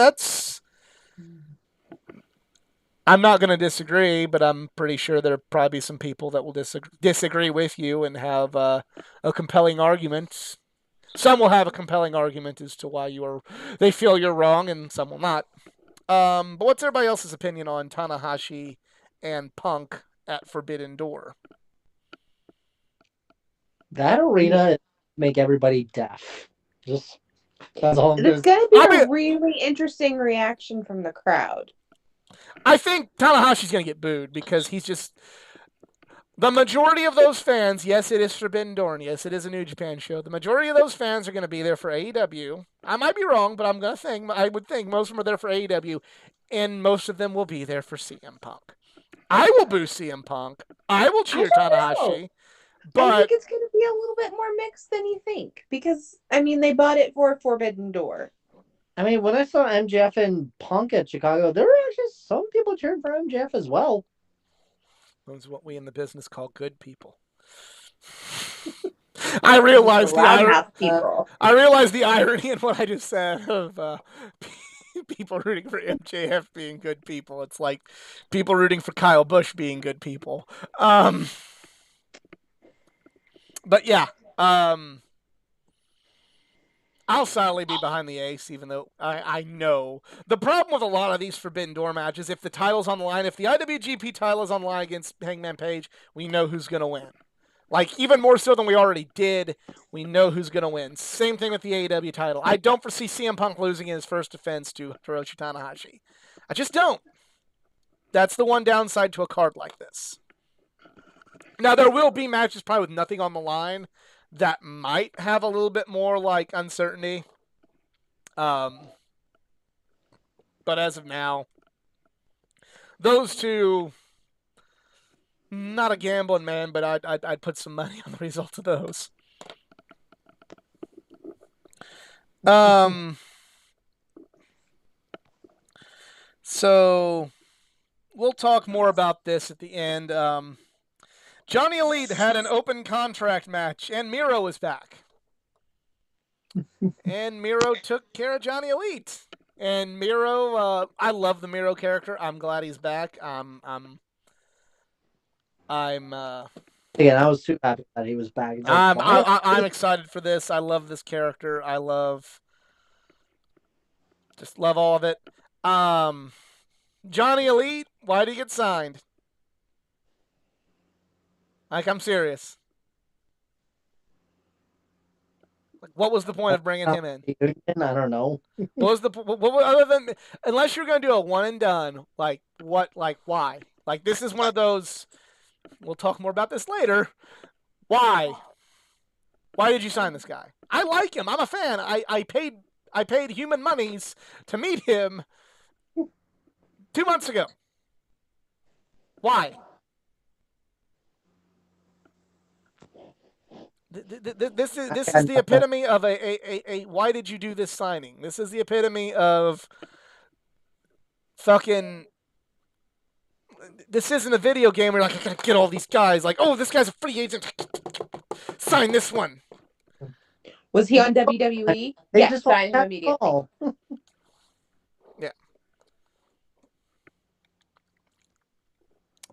S1: I'm not going to disagree, but I'm pretty sure there'll probably be some people that will disagree with you and have a compelling argument. Some will have a compelling argument as to why they feel you're wrong, and some will not. But what's everybody else's opinion on Tanahashi and Punk at Forbidden Door?
S2: That arena make everybody deaf. Just that's all.
S3: It's going to be a really interesting reaction from the crowd.
S1: I think Tanahashi's going to get booed because he's just the majority of those fans. Yes, it is Forbidden Door. And yes, it is a New Japan show. The majority of those fans are going to be there for AEW. I might be wrong, but I would think most of them are there for AEW, and most of them will be there for CM Punk. I will boo CM Punk. I will cheer Tanahashi. But
S3: I think it's going to be a little bit more mixed than you think because, they bought it for Forbidden Door.
S2: When I saw MJF and Punk at Chicago, there were actually some people cheering for MJF as well.
S1: Those are what we in the business call good people. I realized the
S3: Loudmouth people.
S1: I realized the irony in what I just said of people rooting for MJF being good people. It's like people rooting for Kyle Busch being good people. But yeah, I'll silently be behind the Ace, even though I know. The problem with a lot of these Forbidden Door matches, if the title's on the line, if the IWGP title is on the line against Hangman Page, we know who's going to win. Like, even more so than we already did, we know who's going to win. Same thing with the AEW title. I don't foresee CM Punk losing in his first defense to Hiroshi Tanahashi. I just don't. That's the one downside to a card like this. Now, there will be matches probably with nothing on the line that might have a little bit more, like, uncertainty. But as of now, those two... Not a gambling man, but I'd put some money on the result of those. So we'll talk more about this at the end. Johnny Elite had an open contract match, and Miro is back. And Miro took care of Johnny Elite. And Miro, I love the Miro character. I'm glad he's back.
S2: Again, I was too happy that he was back. Like,
S1: I'm excited for this. I love this character. Just love all of it. Johnny Elite, why did he get signed? Like, I'm serious. Like, what was the point of bringing him in?
S2: I don't know.
S1: What was other than, unless you're going to do a one and done, like, what, like, why? Like, this is one of those, we'll talk more about this later. Why? Why did you sign this guy? I like him. I'm a fan. I paid human monies to meet him 2 months ago. Why? This is the epitome of a why did you do this signing? This is the epitome of fucking. This isn't a video game where you're like, I gotta get all these guys. Like, oh, this guy's a free agent. Sign this one.
S3: Was he on WWE?
S2: They just
S3: signed him immediately.
S1: Yeah.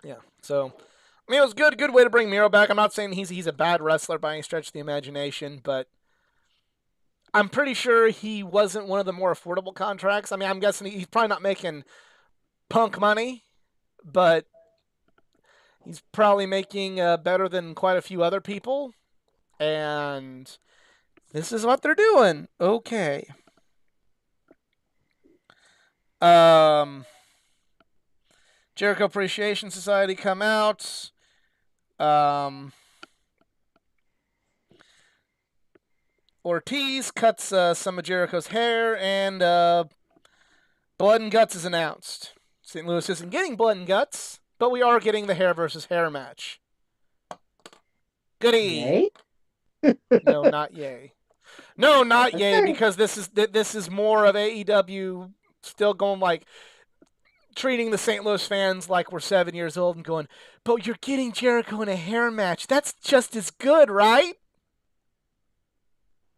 S1: Yeah. So, I mean, it was good way to bring Miro back. I'm not saying he's a bad wrestler by any stretch of the imagination, but I'm pretty sure he wasn't one of the more affordable contracts. I mean, I'm guessing he's probably not making Punk money, but he's probably making better than quite a few other people. And this is what they're doing. Okay. Jericho Appreciation Society come out. Ortiz cuts some of Jericho's hair, and Blood and Guts is announced. St. Louis isn't getting Blood and Guts, but we are getting the hair versus hair match. Goody.
S2: Yay?
S1: No, not yay. No, not yay, because this is more of AEW still going like treating the St. Louis fans like we're 7 years old and going, but you're getting Jericho in a hair match. That's just as good, right?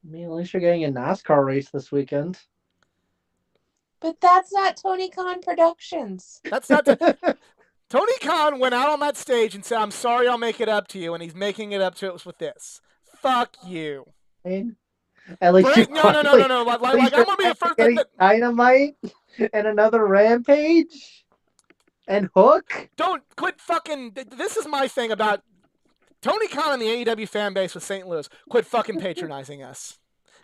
S2: I mean, at least you're getting a NASCAR race this weekend.
S3: But that's not Tony Khan Productions.
S1: That's not Tony Khan went out on that stage and said, I'm sorry, I'll make it up to you, and he's making it up to us with this. Fuck you.
S2: At least
S1: no. Like I'm gonna be the first thing that
S2: Dynamite and another Rampage and Hook.
S1: Don't quit fucking. This is my thing about Tony Khan and the AEW fan base with St. Louis. Quit fucking patronizing us.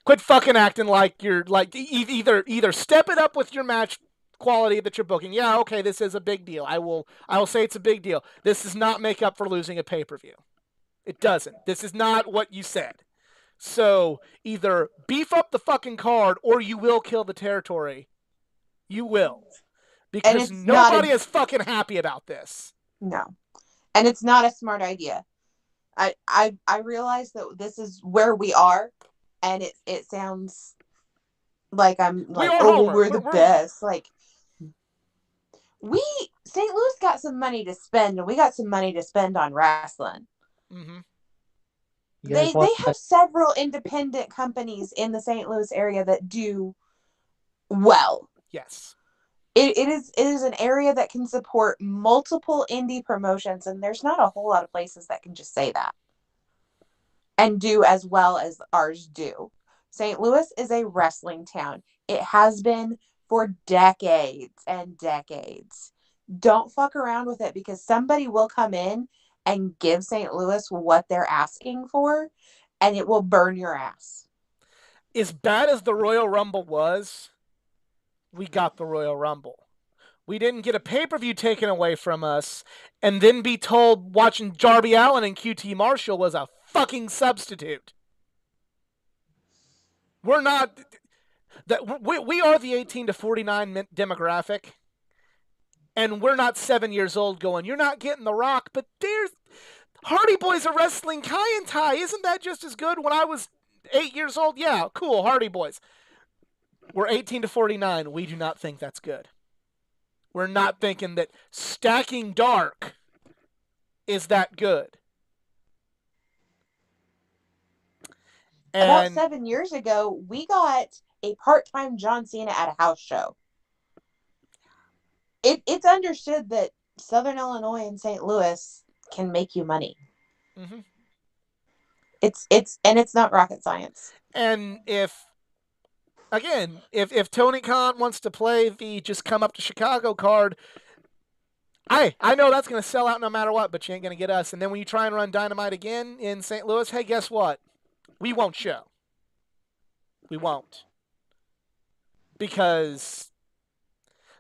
S1: Quit fucking acting like you're like either step it up with your match quality that you're booking. Yeah, okay, this is a big deal. I will say it's a big deal. This does not make up for losing a pay-per-view. It doesn't. This is not what you said. So either beef up the fucking card or you will kill the territory. You will. Because nobody is fucking happy about this.
S3: No. And it's not a smart idea. I realize that this is where we are, and it sounds like I'm like, we're the best. Like, St. Louis got some money to spend, and we got some money to spend on wrestling.
S1: Mm-hmm.
S2: You guys
S3: They
S2: want
S3: have several independent companies in the St. Louis area that do well.
S1: Yes.
S3: It is an area that can support multiple indie promotions, and there's not a whole lot of places that can just say that and do as well as ours do. St. Louis is a wrestling town. It has been for decades and decades. Don't fuck around with it, because somebody will come in and give St. Louis what they're asking for, and it will burn your ass.
S1: As bad as the Royal Rumble was, we got the Royal Rumble. We didn't get a pay-per-view taken away from us and then be told watching Darby Allin and QT Marshall was a fucking substitute. We're not... We are the 18 to 49 demographic, and we're not 7 years old going, you're not getting The Rock, but there's... Hardy Boys are wrestling Kai and Tai. Isn't that just as good? When I was 8 years old, yeah, cool, Hardy Boys. We're 18 to 49. We do not think that's good. We're not thinking that Stacking Dark is that good.
S3: About 7 years ago, we got a part-time John Cena at a house show. It's understood that Southern Illinois and St. Louis can make you money.
S1: Mm-hmm.
S3: It's not rocket science.
S1: And if Tony Khan wants to play the just come up to Chicago card, I know that's going to sell out no matter what, but you ain't going to get us. And then when you try and run Dynamite again in St. Louis, hey, guess what? We won't show. We won't. Because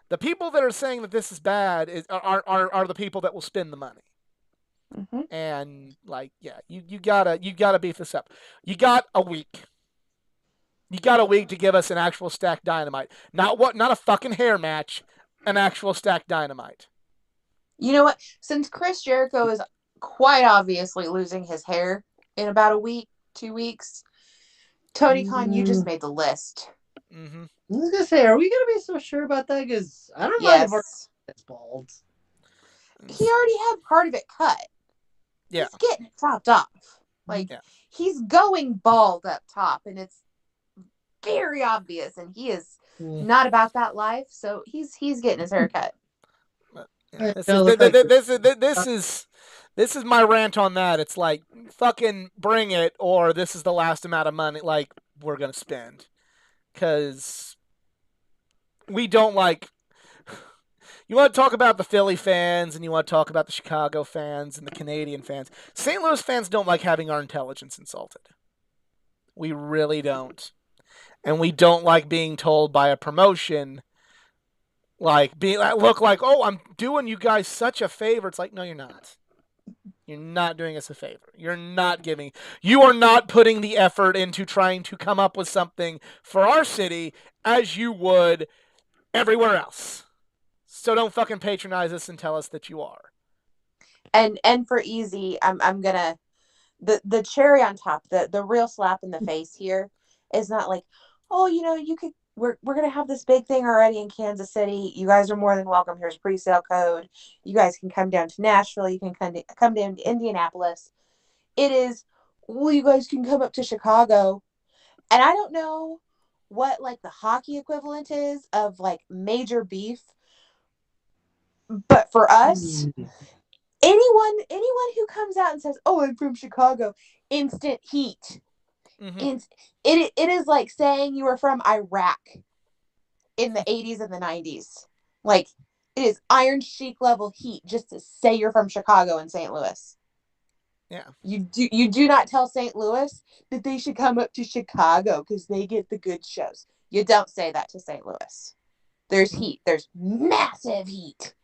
S1: the people that are saying that this is bad are the people that will spend the money.
S3: Mm-hmm.
S1: And you gotta beef this up. You got a week. You got a week to give us an actual stacked Dynamite. Not a fucking hair match, an actual stacked Dynamite.
S3: You know what? Since Chris Jericho is quite obviously losing his hair in about a week, 2 weeks, Tony Khan, you just made the list.
S2: Mm-hmm. I was gonna say, are we gonna be so sure about that? Because I don't know if it's bald.
S3: He already had part of it cut.
S1: Yeah.
S3: He's getting it chopped off. He's going bald up top, and it's very obvious, and he is not about that life, so he's getting his hair cut.
S1: This is my rant on that. It's like, fucking bring it, or this is the last amount of money we're gonna spend, because we don't like. You want to talk about the Philly fans, and you want to talk about the Chicago fans and the Canadian fans. St. Louis fans don't like having our intelligence insulted. We really don't. And we don't like being told by a promotion, look like, oh, I'm doing you guys such a favor. It's like, no, you're not. You're not doing us a favor. You are not putting the effort into trying to come up with something for our city as you would everywhere else. So don't fucking patronize us and tell us that you are.
S3: And for easy, I'm gonna the cherry on top, the real slap in the face here is not like, oh, we're gonna have this big thing already in Kansas City. You guys are more than welcome. Here's a pre-sale code. You guys can come down to Nashville. You can come down to Indianapolis. It is, well, you guys can come up to Chicago. And I don't know what the hockey equivalent is of major beef. But for us, anyone who comes out and says, "Oh, I'm from Chicago," instant heat. Mm-hmm. It is like saying you were from Iraq in the 80s and the 90s. It is Iron Sheik level heat just to say you're from Chicago and St. Louis.
S1: Yeah.
S3: You do not tell St. Louis that they should come up to Chicago because they get the good shows. You don't say that to St. Louis. There's heat. There's massive heat.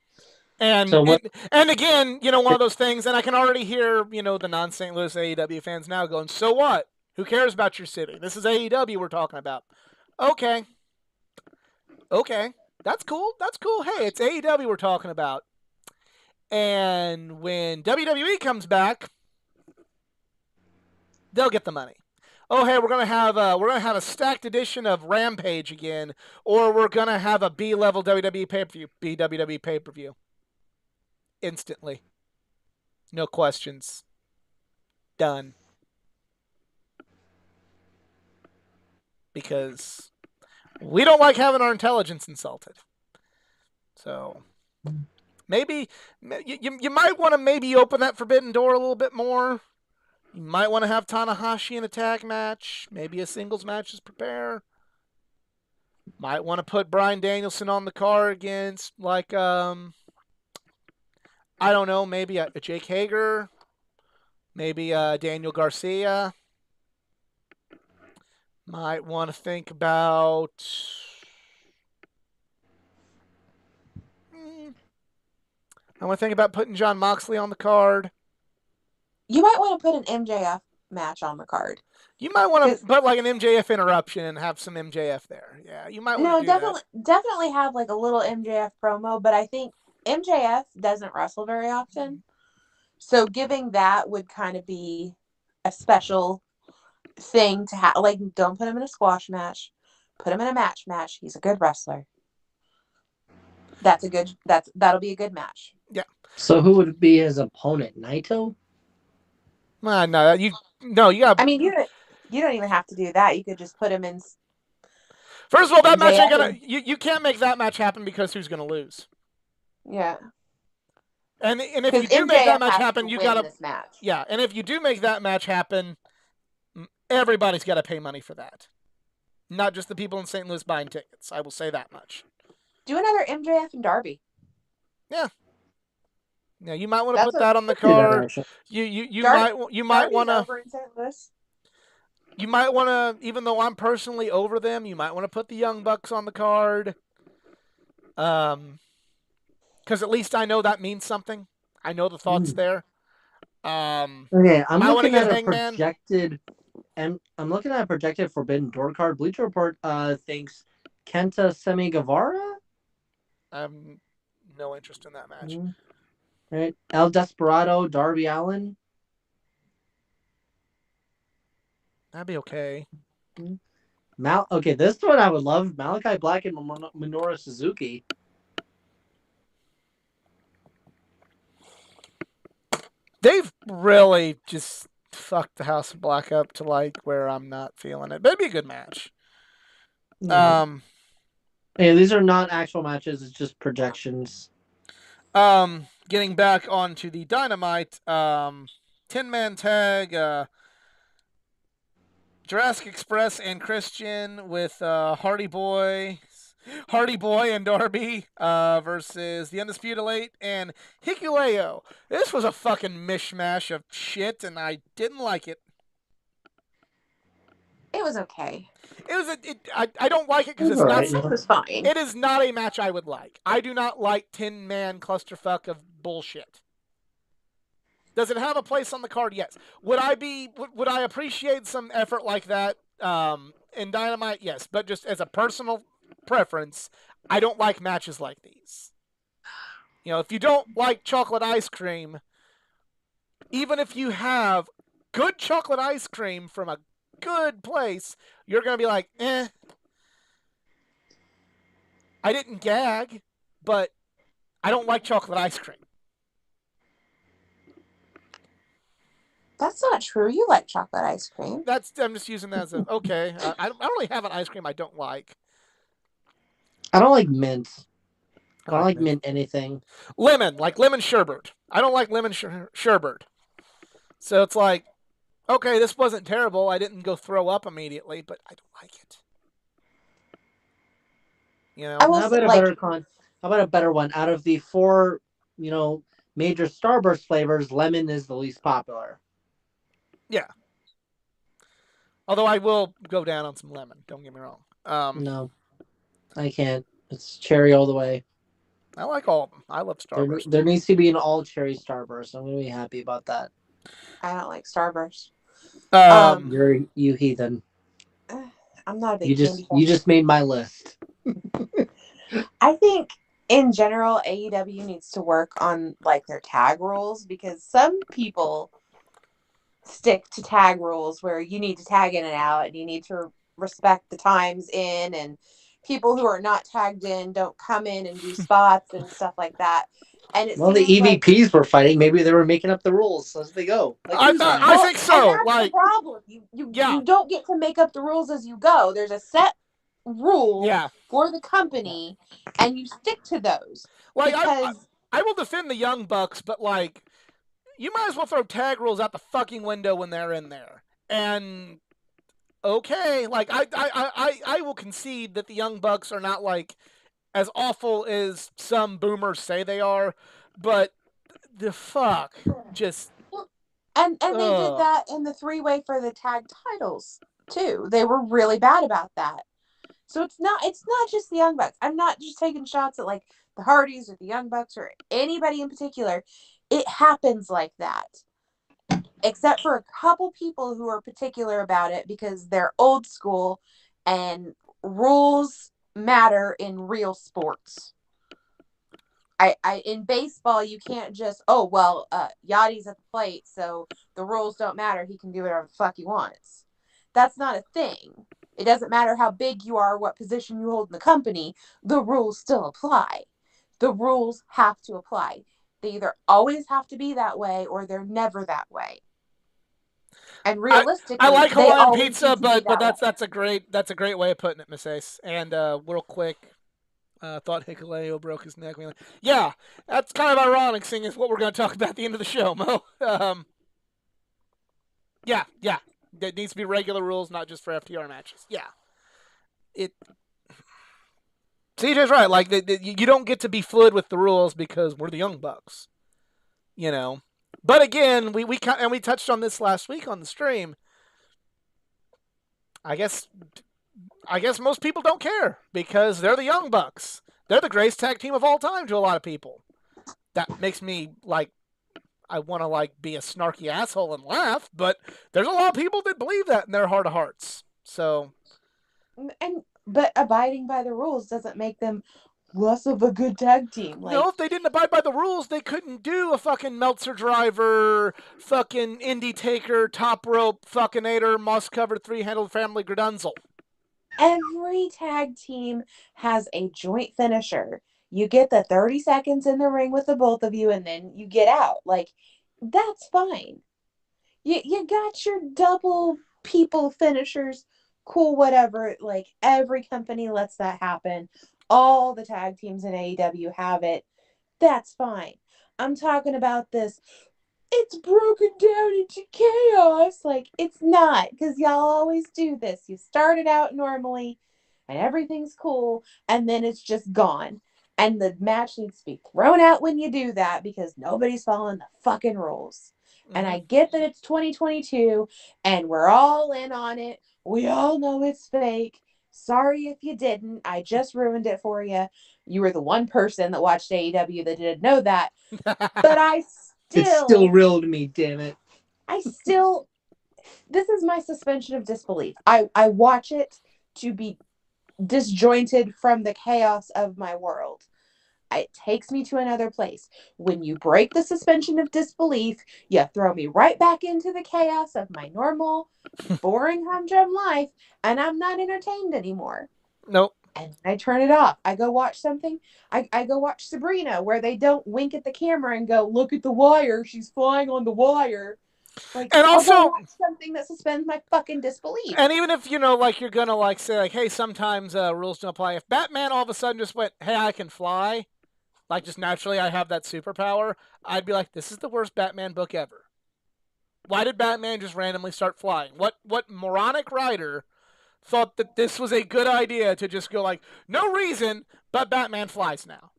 S1: And again, one of those things, and I can already hear, the non-St. Louis AEW fans now going, so what? Who cares about your city? This is AEW we're talking about. Okay. That's cool. Hey, it's AEW we're talking about. And when WWE comes back, they'll get the money. Oh, hey, we're gonna have a stacked edition of Rampage again, or we're gonna have a B-level WWE pay-per-view, BWW pay-per-view. Instantly. No questions. Done. because we don't like having our intelligence insulted. So maybe you might want to maybe open that forbidden door a little bit more. You might want to have Tanahashi in a tag match, maybe a singles match as prepare. Might want to put Bryan Danielson on the card against I don't know, maybe a Jake Hager, maybe Daniel Garcia. Might want to think about. I want to think about putting Jon Moxley on the card.
S3: You might want to put an MJF match on the card.
S1: You might want to put like an MJF interruption and have some MJF there. Yeah, you might want to do
S3: definitely have like a little MJF promo, but I think MJF doesn't wrestle very often. So giving that would kind of be a special thing to have. Like, don't put him in a squash match. Put him in a match. He's a good wrestler. That'll be a good match.
S1: Yeah.
S2: So who would be his opponent? Naito?
S1: No, you got.
S3: I mean, you don't even have to do that. You could just put him in.
S1: First of all, that match ain't gonna. You can't make that match happen because who's gonna lose?
S3: Yeah.
S1: And if you do make that match happen, you gotta. Yeah, and if you do make that match happen, everybody's got to pay money for that. Not just the people in St. Louis buying tickets. I will say that much.
S3: Do another MJF and Darby.
S1: Yeah. Yeah, you might want to put that on the card. You might want to. You might want to, even though I'm personally over them, you might want to put the Young Bucks on the card. Because at least I know that means something. I know the thoughts there.
S2: Okay, I'm looking at a projected. And I'm looking at a projected Forbidden Door card. Bleacher Report thinks Kenta Semi Guevara.
S1: I have no interest in that match.
S2: Right, El Desperado, Darby Allin.
S1: That'd be okay.
S2: Okay, this one I would love. Malachi Black and Minoru Suzuki.
S1: They've really just fucked the House of Black up to like where I'm not feeling it. But it'd be a good match.
S2: Yeah, these are not actual matches, it's just projections.
S1: Getting back onto the Dynamite, 10-man tag, Jurassic Express and Christian with Hardy Boy and Darby versus the Undisputed Elite and Hikuleo. This was a fucking mishmash of shit, and I didn't like it.
S3: It was okay.
S1: I don't like it because it's
S3: not. It was fine.
S1: It is not a match I would like. I do not like 10-man clusterfuck of bullshit. Does it have a place on the card? Yes. Would I appreciate some effort like that in Dynamite? Yes. But just as a personal preference, I don't like matches like these. You know, if you don't like chocolate ice cream, even if you have good chocolate ice cream from a good place, you're going to be like, eh. I didn't gag, but I don't like chocolate ice cream.
S3: That's not true. You like chocolate ice cream.
S1: I'm just using that as a, okay. I don't really have an ice cream I don't like.
S2: I don't like mint. I don't like mint anything.
S1: Lemon, like lemon sherbet. I don't like lemon sherbet. So it's like, okay, this wasn't terrible. I didn't go throw up immediately, but I don't like it. You know,
S2: how about a better one? Out of the 4, major Starburst flavors, lemon is the least popular.
S1: Yeah. Although I will go down on some lemon. Don't get me wrong.
S2: No, I can't. It's cherry all the way.
S1: I like all of them. I love Starburst.
S2: There needs to be an all cherry Starburst. I'm going to be happy about that.
S3: I don't like Starburst.
S2: You heathen.
S3: I'm not a big
S2: You just made my list.
S3: I think in general AEW needs to work on like their tag rules, because some people stick to tag rules where you need to tag in and out and you need to respect the times in and people who are not tagged in don't come in and do spots and stuff like that. And it
S2: Well, the
S3: seems like
S2: EVPs were fighting. Maybe they were making up the rules as they go. Like
S1: I
S2: newsmen.
S1: think
S3: and
S1: so.
S3: that's the
S1: Like,
S3: problem.
S1: yeah,
S3: You don't get to make up the rules as you go. There's a set rule
S1: yeah.
S3: for the company, and you stick to those
S1: Like,
S3: because
S1: I will defend the Young Bucks, but like, you might as well throw tag rules out the fucking window when they're in there. And okay, like I will concede that the Young Bucks are not like as awful as some boomers say they are, but the fuck just
S3: and they did that in the 3-way for the tag titles too. They were really bad about that. So it's not just the Young Bucks. I'm not just taking shots at like the Hardys or the Young Bucks or anybody in particular. It happens like that. Except for a couple people who are particular about it because they're old school and rules matter in real sports. I in baseball you can't just Yachty's at the plate, so the rules don't matter. He can do whatever the fuck he wants. That's not a thing. It doesn't matter how big you are, what position you hold in the company, the rules still apply. The rules have to apply. They either always have to be that way or they're never that way. And realistically,
S1: I like
S3: they
S1: Hawaiian
S3: always
S1: pizza,
S3: need to be
S1: but
S3: that way.
S1: that's a great way of putting it, Miss Ace. And real quick, thought Hikuleo broke his neck. Yeah, that's kind of ironic, seeing as what we're going to talk about at the end of the show, Mo. Yeah. There needs to be regular rules, not just for FTR matches. Yeah. CJ's right. Like, you don't get to be fluid with the rules because we're the Young Bucks. You know? But again, we touched on this last week on the stream. I guess most people don't care because they're the Young Bucks. They're the greatest tag team of all time to a lot of people. That makes me like I want to like be a snarky asshole and laugh, but there's a lot of people that believe that in their heart of hearts. So,
S3: But abiding by the rules doesn't make them less of a good tag team. Like,
S1: no, if they didn't abide by the rules, they couldn't do a fucking Meltzer driver, fucking Indie Taker, top rope, fucking Ader, moss covered three-handled family Gradunzel.
S3: every tag team has a joint finisher. You get the 30 seconds in the ring with the both of you and then you get out. Like, that's fine. You got your double people finishers, cool, whatever. Like, every company lets that happen. All the tag teams in AEW have it. That's fine. I'm talking about this. It's broken down into chaos. Like, it's not, because y'all always do this. You start it out normally and everything's cool, and then it's just gone. And the match needs to be thrown out when you do that because nobody's following the fucking rules. Mm-hmm. And I get that it's 2022 and we're all in on it. We all know it's fake. Sorry if you didn't. I just ruined it for you. You were the one person that watched AEW that didn't know that. But it
S2: still real to me, damn it.
S3: This is my suspension of disbelief. I watch it to be disjointed from the chaos of my world. It takes me to another place. When you break the suspension of disbelief, you throw me right back into the chaos of my normal, boring humdrum life, and I'm not entertained anymore.
S1: Nope.
S3: And I turn it off. I go watch something. I go watch Sabrina, where they don't wink at the camera and go, look at the wire. She's flying on the wire. Like, and also I'll go watch something that suspends my fucking disbelief.
S1: And even if, like, you're going to, like, say, like, hey, sometimes rules don't apply. If Batman all of a sudden just went, hey, I can fly, like, just naturally I have that superpower, I'd be like, this is the worst Batman book ever. Why did Batman just randomly start flying? What moronic writer thought that this was a good idea to just go like, no reason, but Batman flies now?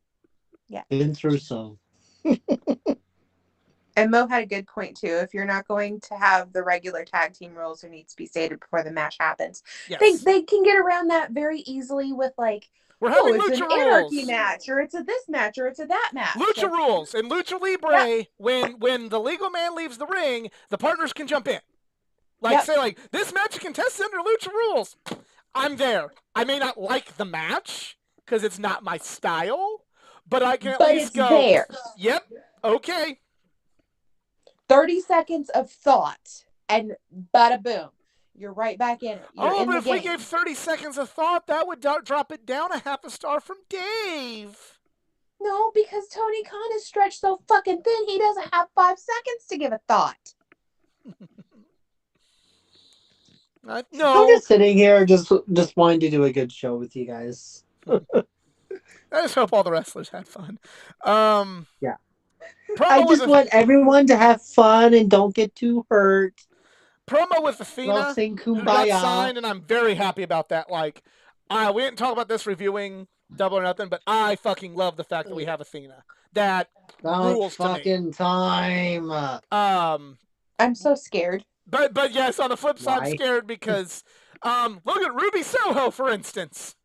S3: Yeah.
S2: Been through some.
S3: And Mo had a good point too. If you're not going to have the regular tag team rules, there needs to be stated before the match happens. Yes. They can get around that very easily with like,
S1: we're having
S3: it's
S1: lucha
S3: an anarchy match, or it's a this match, or it's a that match.
S1: Lucha rules. In Lucha Libre, when the legal man leaves the ring, the partners can jump in. Like, say, like, this match contested under Lucha rules. I'm there. I may not like the match, because it's not my style, but I can at least go,
S3: there.
S1: Yep, okay.
S3: 30 seconds of thought, and bada boom. You're right back in it. You're
S1: Oh,
S3: in
S1: but
S3: the
S1: if we
S3: game.
S1: gave 30 seconds of thought, that would drop it down a half a star from Dave.
S3: No, because Tony Khan is stretched so fucking thin, he doesn't have 5 seconds to give a thought.
S2: I'm
S1: No,
S2: just sitting here, just wanting to do a good show with you guys.
S1: I just hope all the wrestlers had fun.
S2: Yeah.
S1: Promo
S2: I
S1: with
S2: just want everyone to have fun and don't get too hurt.
S1: promo with
S2: We'll
S1: Athena,
S2: sing
S1: who got
S2: Kumbaya.
S1: signed, and I'm very happy about that. Like, we didn't talk about this reviewing Double or Nothing, but I fucking love the fact that we have Athena. That rules to me.
S2: Fucking time.
S1: I'm
S3: so scared.
S1: But yes, on the flip side,
S2: Why?
S1: I'm scared because look at Ruby Soho, for instance.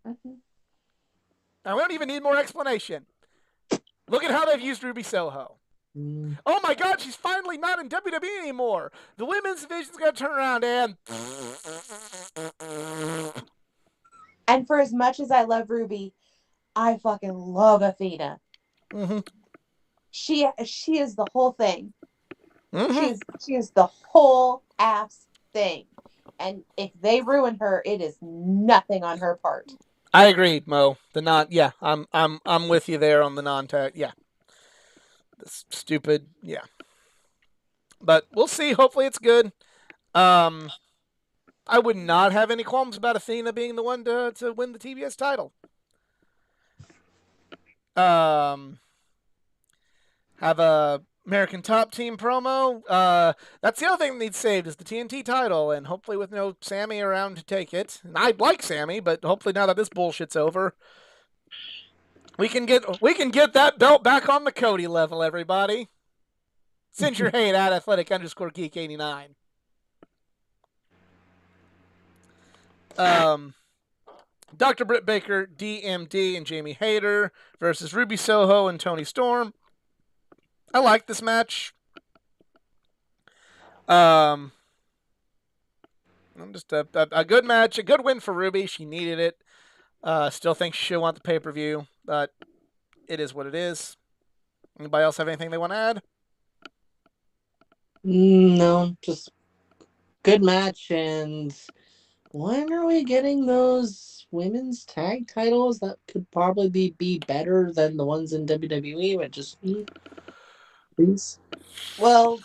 S3: Mm-hmm.
S1: Now, we don't even need more explanation. Look at how they've used Ruby Soho. Oh my God, she's finally not in WWE anymore. The women's division's going to turn around and...
S3: And for as much as I love Ruby, I fucking love Athena.
S1: Mm-hmm.
S3: She is the whole thing.
S1: Mm-hmm.
S3: She is the whole ass thing. And if they ruin her, it is nothing on her part.
S1: I agree, Mo. I'm with you there on the non-tag. Yeah. This stupid, yeah. But we'll see. Hopefully it's good. I would not have any qualms about Athena being the one to win the TBS title. Have a American Top Team promo. That's the other thing that needs saved is the TNT title, and hopefully with no Sammy around to take it. And I'd like Sammy, but hopefully now that this bullshit's over, we can get that belt back on the Cody level, everybody. Send your hate at athletic_geek89. Dr. Britt Baker, DMD, and Jamie Hayter versus Ruby Soho and Toni Storm. I like this match. I'm just a good match, a good win for Ruby. She needed it. Still think she'll want the pay-per-view, but it is what it is. Anybody else have anything they want to add?
S2: No, just good match. And when are we getting those women's tag titles that could probably be better than the ones in WWE? But just please.
S3: Well,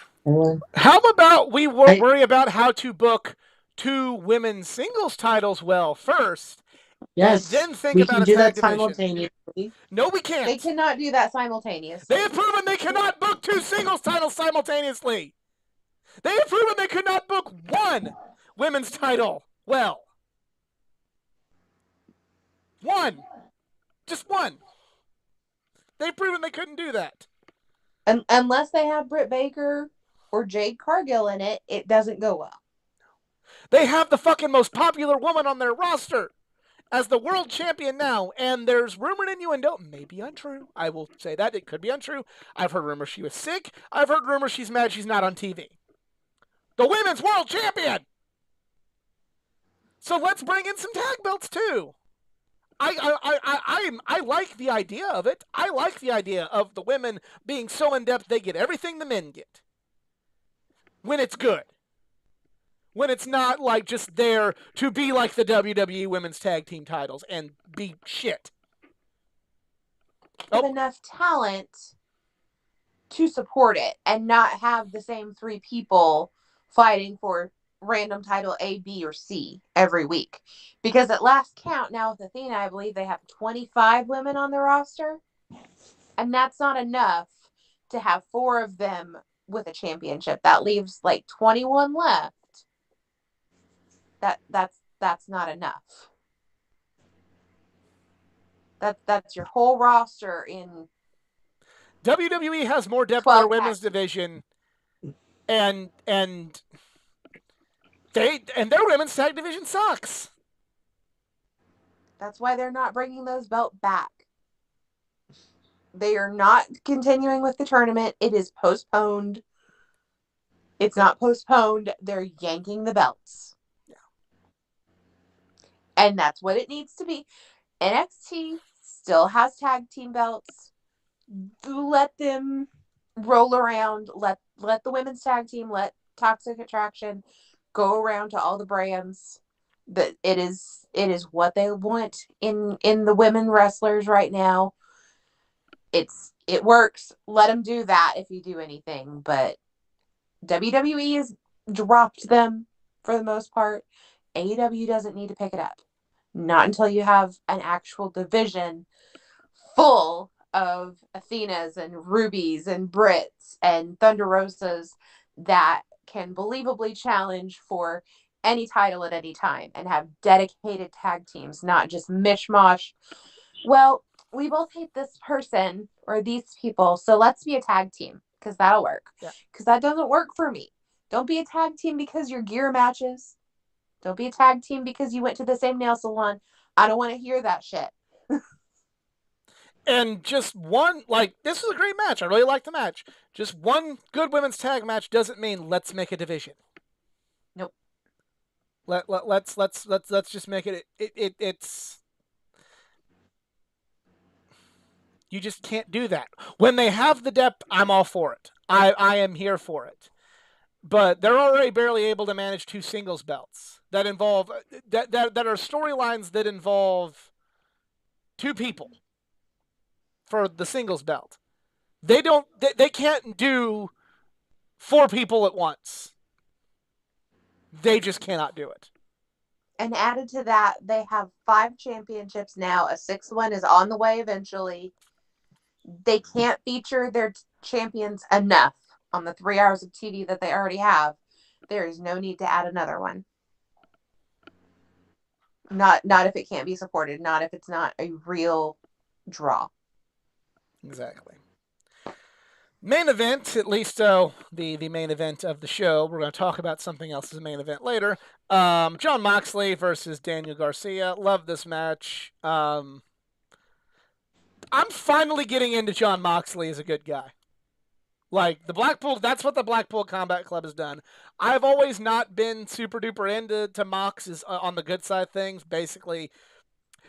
S1: how about we worry about how to book 2 women's singles titles well first?
S2: Yes,
S1: and then think
S2: we
S1: about
S2: can
S1: a
S2: do
S1: tag
S2: that
S1: division.
S2: simultaneously.
S1: No, we can't.
S3: They cannot do that simultaneously.
S1: They have proven they cannot book 2 singles titles simultaneously. They have proven they could not book 1 women's title well. 1. Just 1. They've proven they couldn't do that.
S3: Unless they have Britt Baker or Jade Cargill in it, it doesn't go well.
S1: They have the fucking most popular woman on their roster as the world champion now, and there's rumor and innuendo, maybe untrue. I will say that. It could be untrue. I've heard rumors she was sick. I've heard rumors she's mad she's not on TV. The women's world champion! So let's bring in some tag belts too. I like the idea of it. I like the idea of the women being so in-depth they get everything the men get. When it's good. When it's not like just there to be like the WWE Women's Tag Team titles and be shit.
S3: Have enough talent to support it and not have the same 3 people fighting for random title A, B, or C every week. Because at last count, now with Athena, I believe they have 25 women on their roster. And that's not enough to have 4 of them with a championship. That leaves like 21 left. That's not enough. That's your whole roster in
S1: WWE has more depth in their women's division, and their women's tag division sucks.
S3: That's why they're not bringing those belts back. They are not continuing with the tournament. It is postponed. It's not postponed. They're yanking the belts.
S1: Yeah.
S3: And that's what it needs to be. NXT still has tag team belts. Let them roll around. Let the women's tag team, let Toxic Attraction go around to all the brands that it is what they want in the women wrestlers right now. It works. Let them do that if you do anything, but WWE has dropped them for the most part. AEW doesn't need to pick it up. Not until you have an actual division full of Athenas and Rubies and Brits and Thunder Rosas that can believably challenge for any title at any time and have dedicated tag teams, not just mishmash. Well, we both hate this person or these people, so let's be a tag team because that'll work.
S1: Yeah.
S3: Because that doesn't work for me. Don't be a tag team because your gear matches. Don't be a tag team because you went to the same nail salon. I don't want to hear that shit.
S1: And just one, like, this was a great match. I really liked the match. Just one good women's tag match doesn't mean let's make a division.
S3: Nope.
S1: Let's just make it. It's. You just can't do that. When they have the depth, I'm all for it. I am here for it. But they're already barely able to manage 2 singles belts that involve that are storylines that involve 2 people for the singles belt. They can't do 4 people at once. They just cannot do it.
S3: And added to that, they have 5 championships now. A 6th one is on the way eventually. They can't feature their champions enough on the 3 hours of TV that they already have. There is no need to add another one. Not if it can't be supported. Not if it's not a real draw.
S1: Exactly. Main event, at least the main event of the show. We're going to talk about something else as a main event later. Jon Moxley versus Daniel Garcia. Love this match. I'm finally getting into Jon Moxley as a good guy. Like, that's what the Blackpool Combat Club has done. I've always not been super duper into Mox on the good side of things, basically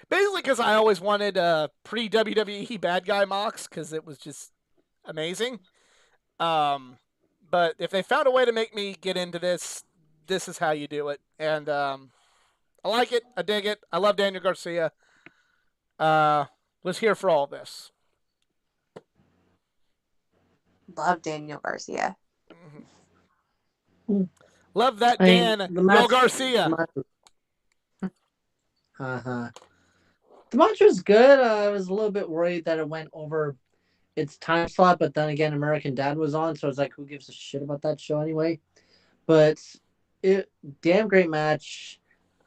S1: because I always wanted a pre-WWE bad guy Mox, because it was just amazing. But if they found a way to make me get into this is how you do it. And I like it. I dig it. I love Daniel Garcia. Was here for all this.
S3: Love Daniel Garcia.
S1: Mm-hmm. Love that Dan Yo Garcia.
S2: The match was good. I was a little bit worried that it went over its time slot, but then again, American Dad was on, so it's like, who gives a shit about that show anyway? But damn great match.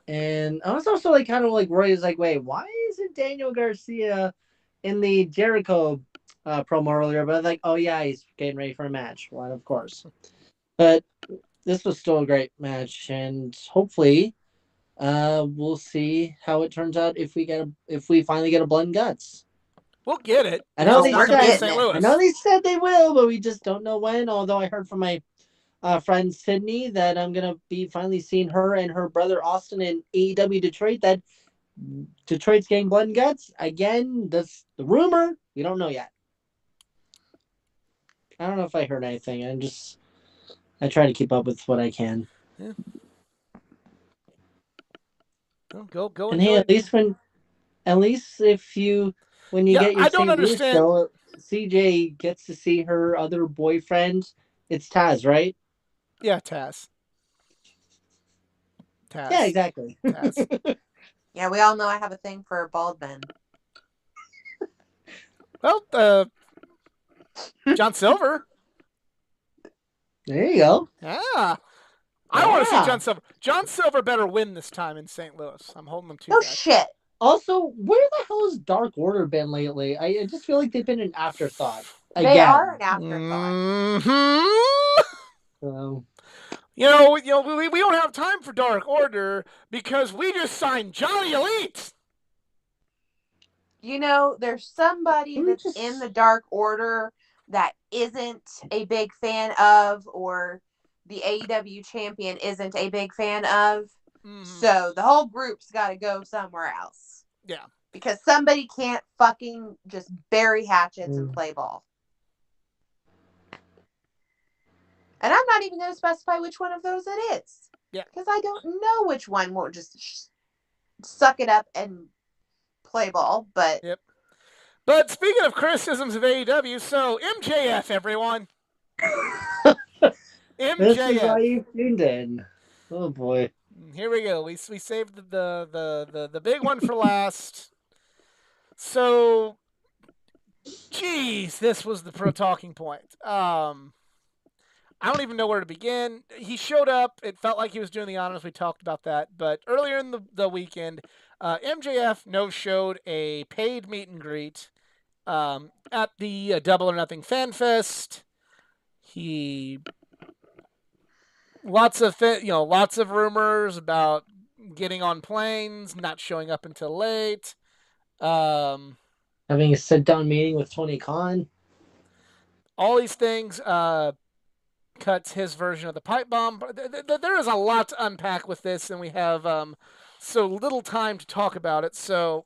S2: And I was also like kind of like worried, like, wait, why isn't Daniel Garcia in the Jericho promo earlier? But I was like, oh yeah, he's getting ready for a match. Well, of course. But this was still a great match, and hopefully, we'll see how it turns out if we finally get a Blood and Guts.
S1: We'll get it.
S2: I know they said they will, but we just don't know when. Although I heard from my friend Sydney that I'm gonna be finally seeing her and her brother Austin in AEW Detroit. That Detroit's getting Blood and Guts again. That's the rumor. We don't know yet. I don't know if I heard anything. I try to keep up with what I can.
S1: Yeah. Go.
S2: And hey, at least if you when you get your St. Louis show, CJ gets to see her other boyfriend. It's Taz, right?
S1: Yeah, Taz.
S2: Yeah, exactly.
S1: Taz.
S3: Yeah, we all know I have a thing for bald men.
S1: Well, John Silver.
S2: There you go.
S1: Yeah. I want to see John Silver. John Silver better win this time in St. Louis. I'm holding them to that.
S3: Oh, shit.
S2: Also, where the hell has Dark Order been lately? I just feel like they've been an afterthought.
S3: They are an afterthought.
S1: Mm-hmm. You know, we don't have time for Dark Order because we just signed Johnny Elite.
S3: You know, there's somebody that's in the Dark Order that isn't a big fan of, or the AEW champion isn't a big fan of. So the whole group's got to go somewhere else.
S1: Yeah.
S3: Because somebody can't fucking just bury hatchets and play ball. And I'm not even going to specify which one of those it is. Because I don't know which one won't just suck it up and play ball. But
S1: Yep. But speaking of criticisms of AEW, so MJF, everyone.
S2: This is why
S1: MJF.
S2: you tuned in. Oh boy.
S1: Here we go. We saved the big one for last. So, geez, this was the pro talking point. I don't even know where to begin. He showed up. It felt like he was doing the honors. We talked about that. But earlier in the weekend, MJF no-showed a paid meet and greet at the Double or Nothing Fan Fest. He lots of rumors about getting on planes, not showing up until late.
S2: Having a sit-down meeting with Tony Khan.
S1: All these things. Cuts his version of the pipe bomb. There is a lot to unpack with this, and we have so little time to talk about it. So,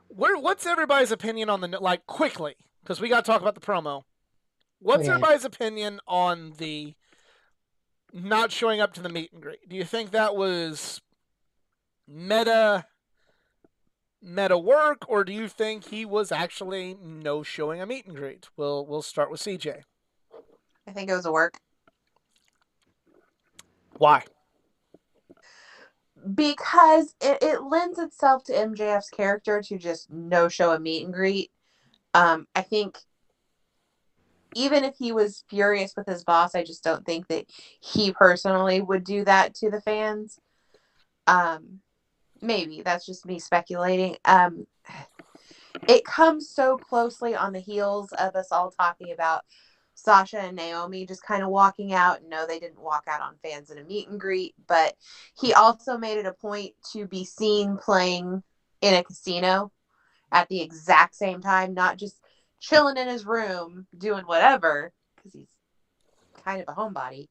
S1: what's everybody's opinion on quickly? Because we got to talk about the promo. What's everybody's opinion on the not showing up to the meet and greet? Do you think that was meta work, or do you think he was actually no showing a meet and greet? We'll start with CJ.
S3: I think it was a work.
S1: Why?
S3: Because it lends itself to MJF's character to just no show a meet and greet. I think even if he was furious with his boss, I just don't think that he personally would do that to the fans. Maybe that's just me speculating. It comes so closely on the heels of us all talking about Sasha and Naomi just kind of walking out. No, they didn't walk out on fans in a meet and greet, but he also made it a point to be seen playing in a casino at the exact same time, not just chilling in his room doing whatever, because he's kind of a homebody.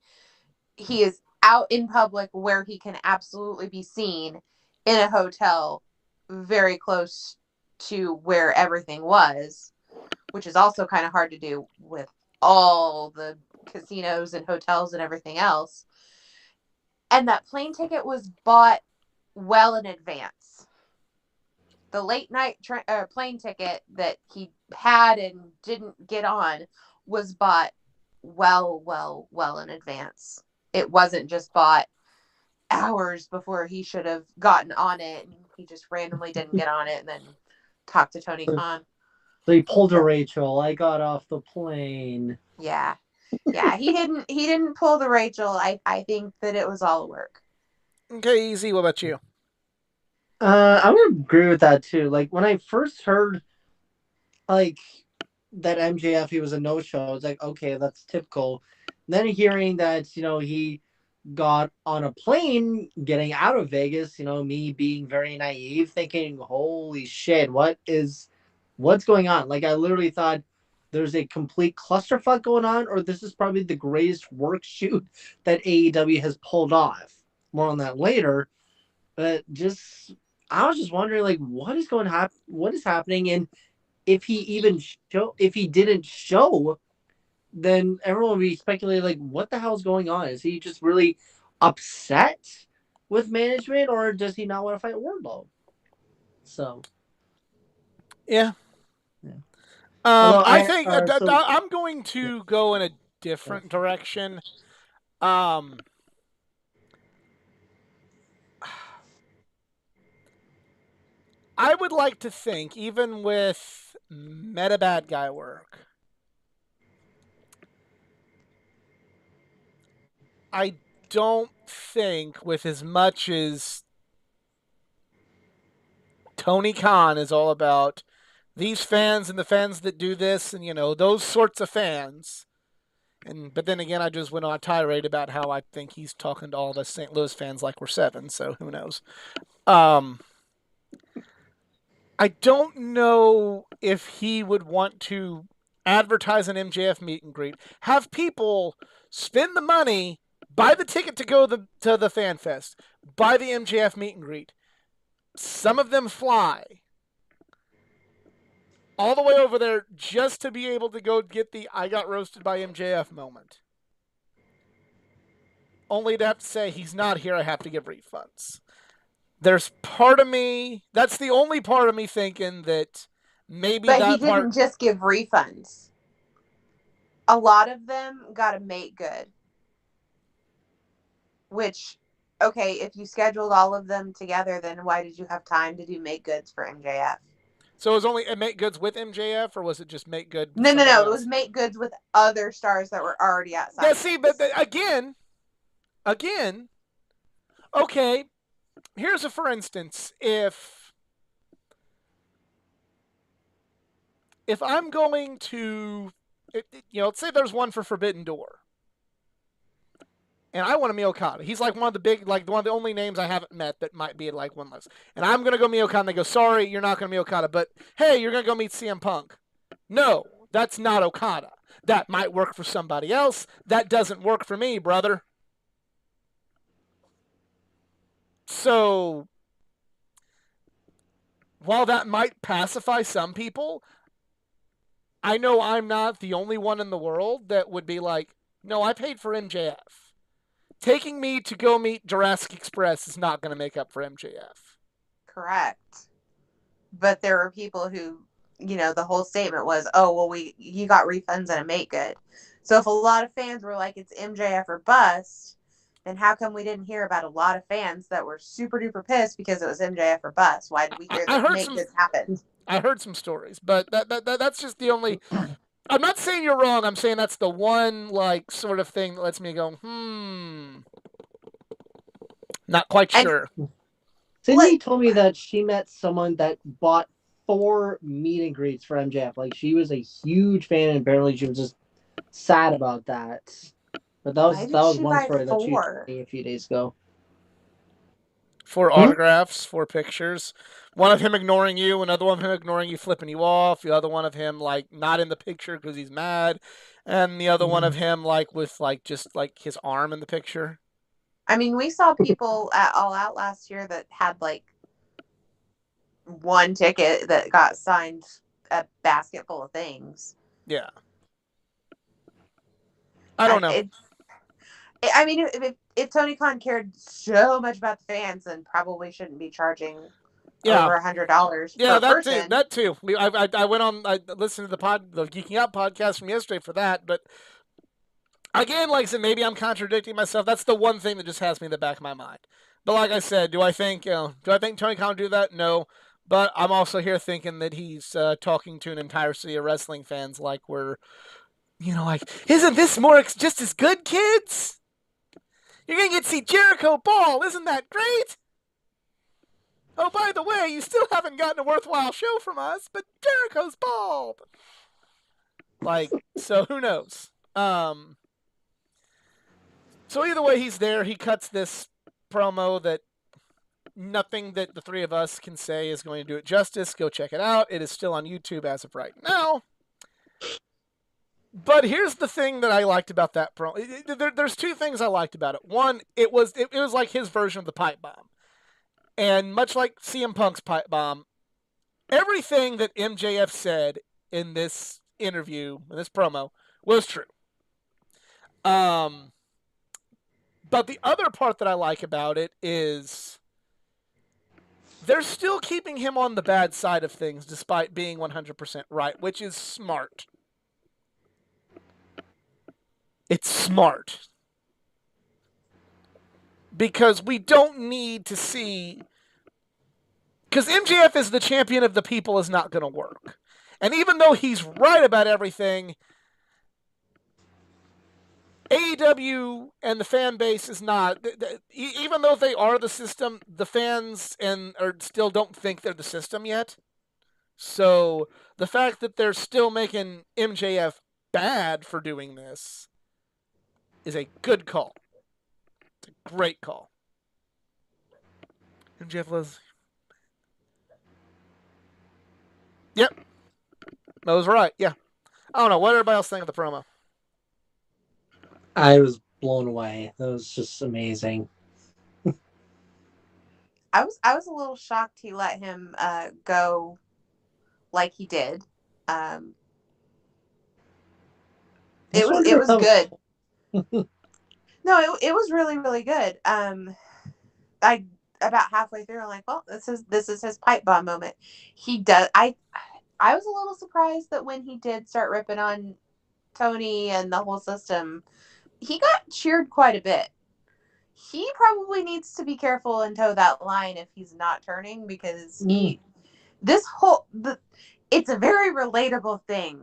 S3: He is out in public where he can absolutely be seen in a hotel very close to where everything was, which is also kind of hard to do with all the casinos and hotels and everything else. And that plane ticket was bought well in advance. The late night plane ticket that he had and didn't get on was bought well in advance. It wasn't just bought hours before he should have gotten on it, and he just randomly didn't get on it and then talked to Tony Khan.
S2: So he pulled a Rachel. I got off the plane.
S3: Yeah. He didn't pull the Rachel. I think that it was all work.
S1: Okay, Easy. What about you?
S2: I would agree with that too. Like when I first heard that MJF he was a no-show, I was like, okay, that's typical. And then hearing that, he got on a plane getting out of Vegas, me being very naive, thinking, holy shit, what's going on? Like I literally thought there's a complete clusterfuck going on, or this is probably the greatest work shoot that AEW has pulled off. More on that later. But I was just wondering, what is happening, and if he didn't show, then everyone would be speculating, what the hell's going on? Is he just really upset with management, or does he not want to fight Wardlow? So,
S1: yeah.
S2: Although
S1: I think I'm going to go in a different direction. I would like to think, even with meta bad guy work, I don't think with as much as Tony Khan is all about these fans and the fans that do this and, those sorts of fans. But then again, I just went on a tirade about how I think he's talking to all of us St. Louis fans like we're 7, so who knows. I don't know if he would want to advertise an MJF meet and greet, have people spend the money, buy the ticket to go to the Fan Fest, buy the MJF meet and greet. Some of them fly all the way over there just to be able to go get the I got roasted by MJF moment. only to have to say he's not here, I have to give refunds. There's part of me, that's the only part of me thinking that maybe
S3: But he
S1: that part.
S3: didn't just give refunds. A lot of them got a make good. Which, okay, if you scheduled all of them together, then why did you have time to do make goods for MJF?
S1: So it was only make goods with MJF, or was it just make good?
S3: No.
S1: Else?
S3: It was make goods with other stars that were already outside.
S1: Yeah, see, but again, okay. Here's a for instance. If I'm going to, let's say there's one for Forbidden Door, and I want a Okada. He's like one of the big, like one of the only names I haven't met that might be like one list. And I'm gonna go meet Okada. And they go, sorry, you're not gonna meet Okada, but hey, you're gonna go meet CM Punk. No, that's not Okada. That might work for somebody else. That doesn't work for me, brother. So, while that might pacify some people, I know I'm not the only one in the world that would be like, no, I paid for MJF. Taking me to go meet Jurassic Express is not going to make up for MJF.
S3: Correct. But there were people who, the whole statement was, oh, well, you got refunds and a make good. So if a lot of fans were like, it's MJF or bust, then how come we didn't hear about a lot of fans that were super duper pissed because it was MJF or bust? Why did we hear that make goods happened?
S1: I heard some stories, but that's just the only. I'm not saying you're wrong. I'm saying that's the one like sort of thing that lets me go, not quite sure.
S2: Sydney told me that she met someone that bought 4 meet and greets for MJF. Like, she was a huge fan, and apparently she was just sad about that. But that was one story that she told me a few days ago.
S1: 4 autographs, 4 pictures. One of him ignoring you, another one of him ignoring you, flipping you off. The other one of him like not in the picture because he's mad, and the other one of him like with like just like his arm in the picture.
S3: I mean, we saw people at All Out last year that had like one ticket that got signed a basket full of things.
S1: Yeah. I don't know.
S3: I mean, if Tony Khan cared so much about the fans, then probably shouldn't be charging over $100.
S1: Yeah,
S3: per person.
S1: That too. I went on. I listened to the Geeking Out podcast from yesterday for that. But again, like I said, maybe I'm contradicting myself. That's the one thing that just has me in the back of my mind. But like I said, do I think Tony Khan would do that? No. But I'm also here thinking that he's talking to an entire city of wrestling fans, like we're, like, isn't this more just as good, kids? You're going to get to see Jericho Ball. Isn't that great? Oh, by the way, you still haven't gotten a worthwhile show from us, but Jericho's bald. Like, so who knows? So either way, he's there. He cuts this promo that nothing that the three of us can say is going to do it justice. Go check it out. It is still on YouTube as of right now. But here's the thing that I liked about that promo. There's 2 things I liked about it. One, it was like his version of the pipe bomb. And much like CM Punk's pipe bomb, everything that MJF said in this interview, in this promo, was true. But the other part that I like about it is they're still keeping him on the bad side of things despite being 100% right, which is smart. It's smart. Because we don't need to see... Because MJF is the champion of the people is not going to work. And even though he's right about everything, AEW and the fan base is not. Even though they are the system, the fans still don't think they're the system yet. So the fact that they're still making MJF bad for doing this is a good call. It's a great call. MJF was... Yep. That was right, yeah. I don't know. What did everybody else think of the promo?
S2: I was blown away. That was just amazing.
S3: I was a little shocked he let him go like he did. It was good. No, No, it was really, really good. I about halfway through, I'm like, well, this is his pipe bomb moment. He does. I was a little surprised that when he did start ripping on Tony and the whole system, he got cheered quite a bit. He probably needs to be careful and toe that line if he's not turning, because it's a very relatable thing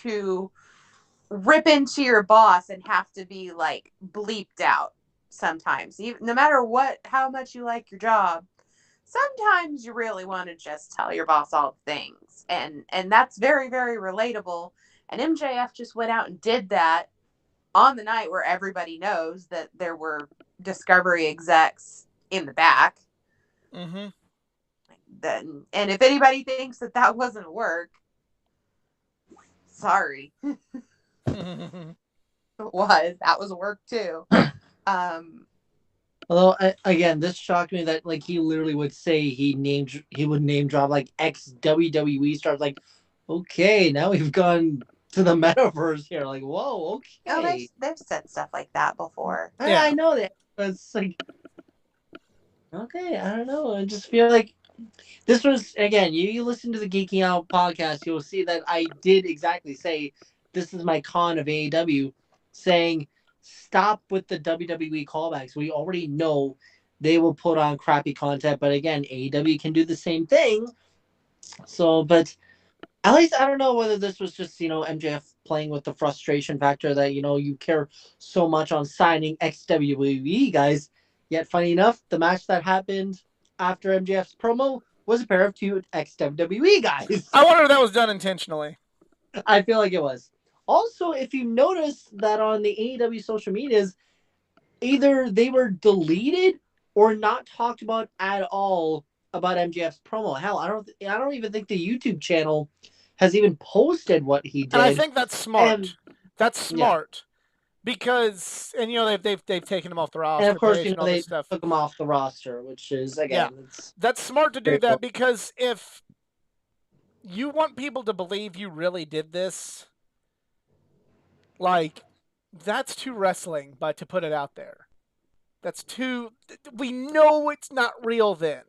S3: to rip into your boss and have to be like bleeped out sometimes. No matter how much you like your job, sometimes you really want to just tell your boss all the things, and that's very, very relatable. And MJF just went out and did that on the night where everybody knows that there were Discovery execs in the back.
S1: Mm-hmm.
S3: Then, and if anybody thinks that wasn't work, sorry. It was. That was work too.
S2: Although again, this shocked me that like he literally would say he would name drop like ex WWE stars. Like, okay, now we've gone to the metaverse here. Like, whoa, okay.
S3: Oh, they've said stuff like that before.
S2: Yeah. I know that, but it's like, okay, I don't know. I just feel like this was, again, you listen to the Geeking Out podcast, you'll see that I did exactly say this is my con of AEW, saying stop with the WWE callbacks. We already know they will put on crappy content, but again, AEW can do the same thing. So, but at least I don't know whether this was just, MJF playing with the frustration factor that, you care so much on signing ex-WWE guys. Yet, funny enough, the match that happened after MJF's promo was a pair of two ex-WWE guys.
S1: I wonder if that was done intentionally.
S2: I feel like it was. Also, if you notice that on the AEW social medias, either they were deleted or not talked about at all about MJF's promo. Hell, I don't even think the YouTube channel has even posted what he did.
S1: And I think that's smart. That's smart. Yeah. Because, and they've taken him off the roster.
S2: And of course,
S1: and all
S2: they
S1: this stuff.
S2: took him off the roster, which is, again,
S1: that's smart to do that, because if you want people to believe you really did this, like, that's too wrestling, but to put it out there. That's too, we know it's not real then.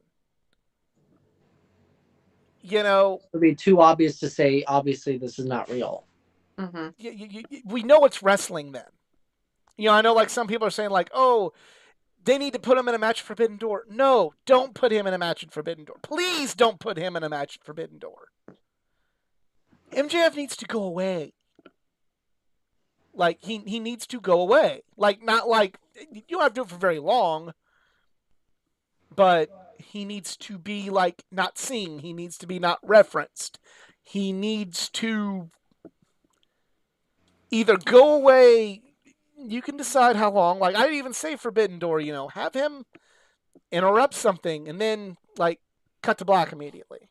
S1: It
S2: would be too obvious to say, obviously, this is not real.
S3: Mm-hmm.
S1: We know it's wrestling then. I know, like, some people are saying, like, oh, they need to put him in a match at Forbidden Door. No, don't put him in a match at Forbidden Door. Please don't put him in a match at Forbidden Door. MJF needs to go away. Like, he needs to go away. Like, not like, you don't have to do it for very long, but he needs to be, like, not seen. He needs to be not referenced. He needs to either go away. You can decide how long. Like, I'd even say Forbidden Door, have him interrupt something and then, like, cut to black immediately.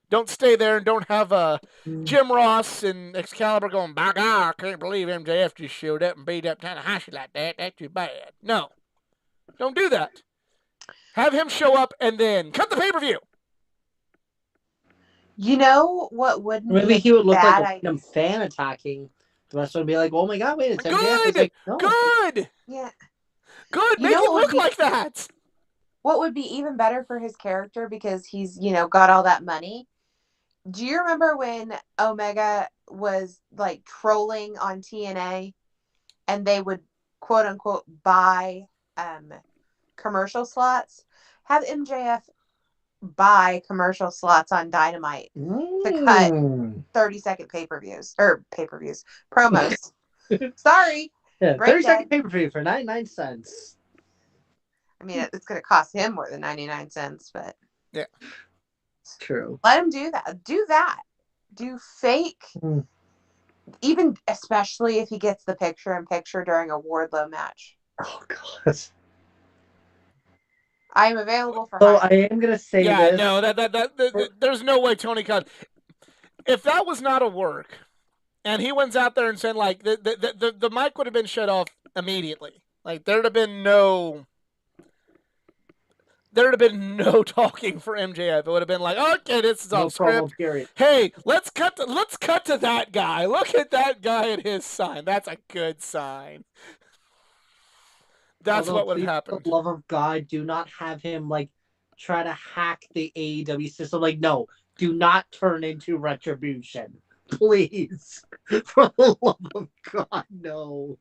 S1: Don't stay there and don't have Jim Ross and Excalibur going, by God, I can't believe MJF just showed up and beat up Tanahashi like that. That's too bad. No. Don't do that. Have him show up and then cut the pay-per-view.
S3: You know what wouldn't
S2: Maybe he would look like a fan attacking. The rest would be like, oh my God, wait, it's MJF.
S1: Good!
S2: Like, no.
S3: Good! Yeah.
S1: Good! Make it look like that!
S3: What would be even better for his character, because he's, got all that money. Do you remember when Omega was, like, trolling on TNA and they would, quote unquote, buy commercial slots? Have MJF buy commercial slots on Dynamite to cut 30-second promos. Sorry.
S2: Yeah, 30-second pay-per-view for 99 cents.
S3: I mean, it's going to cost him more than 99 cents, but
S1: yeah,
S2: it's true.
S3: Let him do that. Do fake, even especially if he gets the picture-in-picture during a Wardlow match.
S2: Oh God.
S3: I am available for.
S2: So I am gonna say this.
S1: No, that there's no way Tony Khan. If that was not a work, and he went out there and said, like, the mic would have been shut off immediately. Like, there'd have been no talking for MJF. It would have been like, okay, this is off script. Hey, let's cut to that guy. Look at that guy and his sign. That's a good sign. That's
S2: Although,
S1: what would have
S2: please, for
S1: happened.
S2: the love of God, do not have him like try to hack the AEW system. Like, no, do not turn into Retribution, please. For the love of God, no.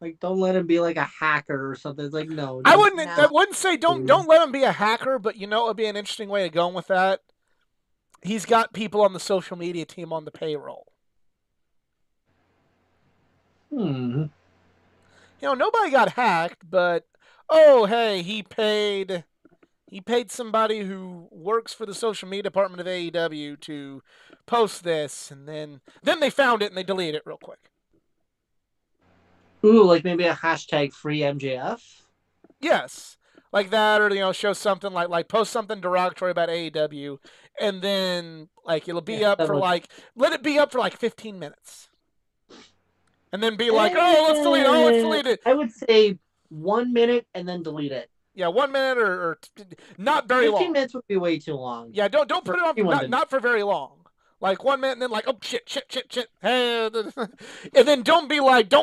S2: Like, don't let him be like a hacker or something. It's like, no.
S1: I
S2: Just,
S1: wouldn't say don't let him be a hacker, but you know it would be an interesting way of going with that. He's got people on the social media team on the payroll.
S2: hmm.
S1: You know, nobody got hacked, but oh hey, he paid somebody who works for the social media department of AEW to post this, and then they found it and they deleted it real quick.
S2: Ooh, like maybe a hashtag free MJF?
S1: Yes. Like that, or show something like post something derogatory about AEW, and then like it'll be up for like let it be up for like 15 minutes, and then be like, oh, let's delete it.
S2: I would say 1 minute and then delete it.
S1: Yeah, 1 minute or not very
S2: 15
S1: long.
S2: 15 minutes would be way too long.
S1: Yeah, don't put it on not for very long. Like 1 minute and then like, oh shit. Hey, and then don't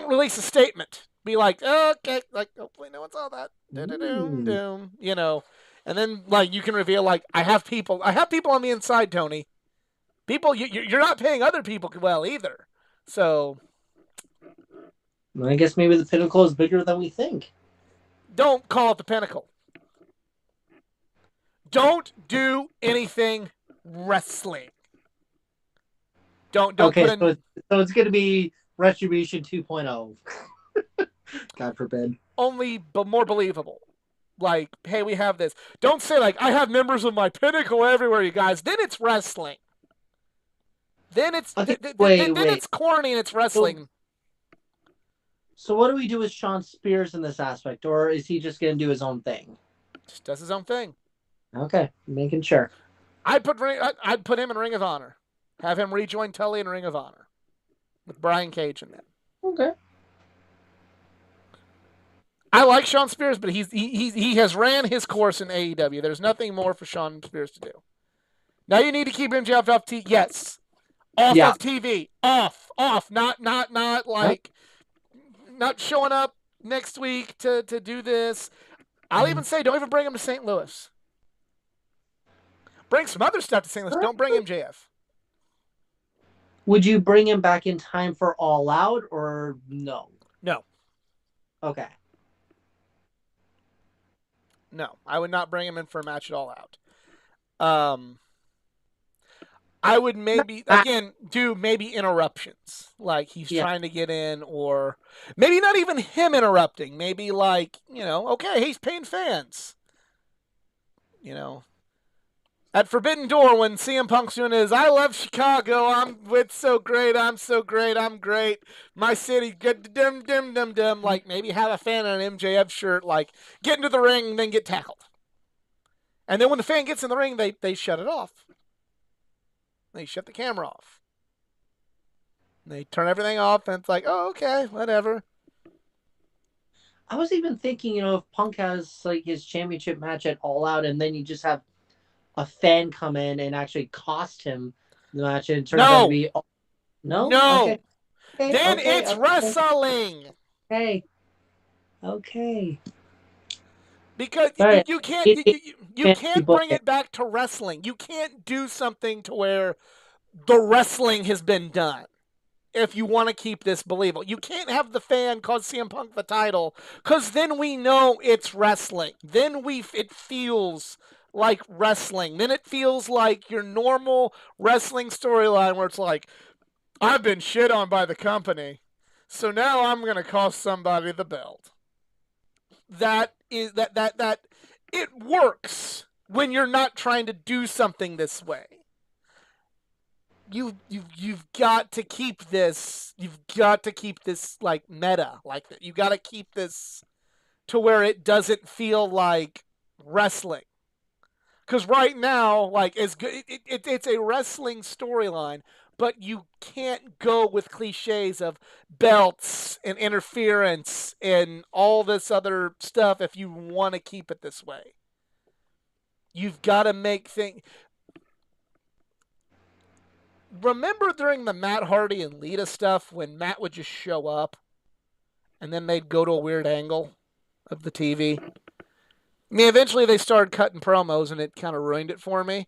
S1: release a statement. Be like, okay, like hopefully no one saw that. You know. And then like you can reveal like I have people on the inside, Tony. People you're not paying other people well either. So
S2: I guess maybe the Pinnacle is bigger than we think.
S1: Don't call it the Pinnacle. Don't do anything wrestling. Don't
S2: okay,
S1: put in...
S2: so it's going to be Retribution 2.0. God forbid.
S1: Only but more believable. Like, hey, we have this. Don't say like I have members of my Pinnacle everywhere, you guys. Then it's wrestling. Then it's it's corny and it's wrestling.
S2: So what do we do with Shawn Spears in this aspect, or is he just going to do his own thing?
S1: Just does his own thing.
S2: Okay, making sure.
S1: I'd put him in Ring of Honor. Have him rejoin Tully in Ring of Honor with Brian Cage in them.
S2: Okay.
S1: I like Shawn Spears, but he has ran his course in AEW. There's nothing more for Shawn Spears to do. Now you need to keep MJF off TV. Yes, off of TV. Off. Not like not showing up next week to do this. I'll even say don't even bring him to St. Louis. Bring some other stuff to St. Louis. Don't bring MJF.
S2: Would you bring him back in time for All Out or no?
S1: No.
S2: Okay.
S1: No, I would not bring him in for a match at All Out. I would maybe do maybe interruptions, like he's trying to get in, or maybe not even him interrupting. Maybe like okay, he's paying fans. At Forbidden Door when CM Punk's doing his I love Chicago, it's so great, I'm so great, I'm great, my city, dum. Like maybe have a fan in an MJF shirt, like get into the ring and then get tackled. And then when the fan gets in the ring, they shut it off. They shut the camera off. They turn everything off and it's like, oh, okay, whatever.
S2: I was even thinking, if Punk has like his championship match at All Out and then you just have a fan come in and actually cost him the match and it turns out to be no. Okay.
S1: Then it's wrestling.
S2: Okay.
S1: Because you can't bring it back to wrestling. You can't do something to where the wrestling has been done. If you want to keep this believable, you can't have the fan cause CM Punk the title, because then we know it's wrestling. Then it feels like wrestling. Then it feels like your normal wrestling storyline where it's like, I've been shit on by the company, so now I'm gonna cost somebody the belt. That it works when you're not trying to do something this way. You've got to keep this. You've got to keep this like meta, like that. You got to keep this to where it doesn't feel like wrestling. Because right now, like it's good. It's a wrestling storyline, but you can't go with cliches of belts and interference and all this other stuff if you want to keep it this way. You've got to make things. Remember during the Matt Hardy and Lita stuff when Matt would just show up and then they'd go to a weird angle of the TV. I mean, eventually they started cutting promos, and it kind of ruined it for me.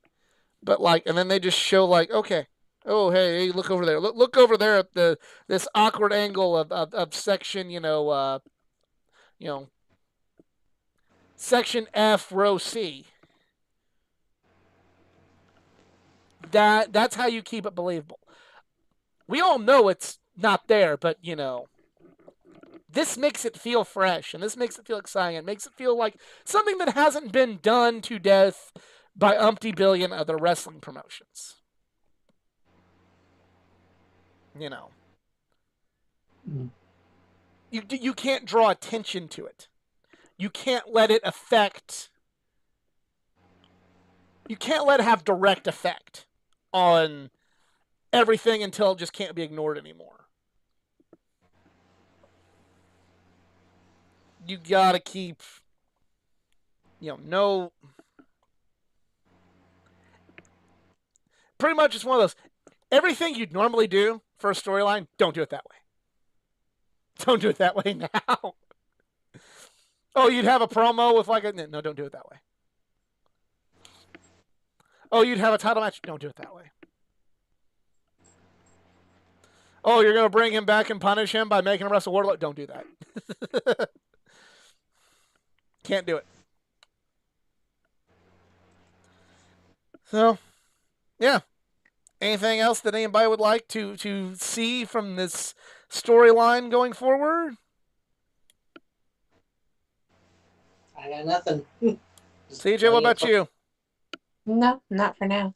S1: But like, and then they just show like, okay, oh hey, look over there, look over there at this awkward angle of section, you know, section F, row C. That's how you keep it believable. We all know it's not there, but this makes it feel fresh, and this makes it feel exciting. It makes it feel like something that hasn't been done to death by umpty billion other wrestling promotions. You can't draw attention to it. You can't let it affect. You can't let it have direct effect on everything until it just can't be ignored anymore. You gotta keep, no. Pretty much it's one of those. Everything you'd normally do for a storyline, don't do it that way. Don't do it that way now. Oh, you'd have a promo with no, don't do it that way. Oh, you'd have a title match, don't do it that way. Oh, you're going to bring him back and punish him by making him wrestle Wardlow? Don't do that. Can't do it. So, yeah. Anything else that anybody would like to see from this storyline going forward?
S2: I got nothing.
S1: CJ, what about you?
S3: No, not for now.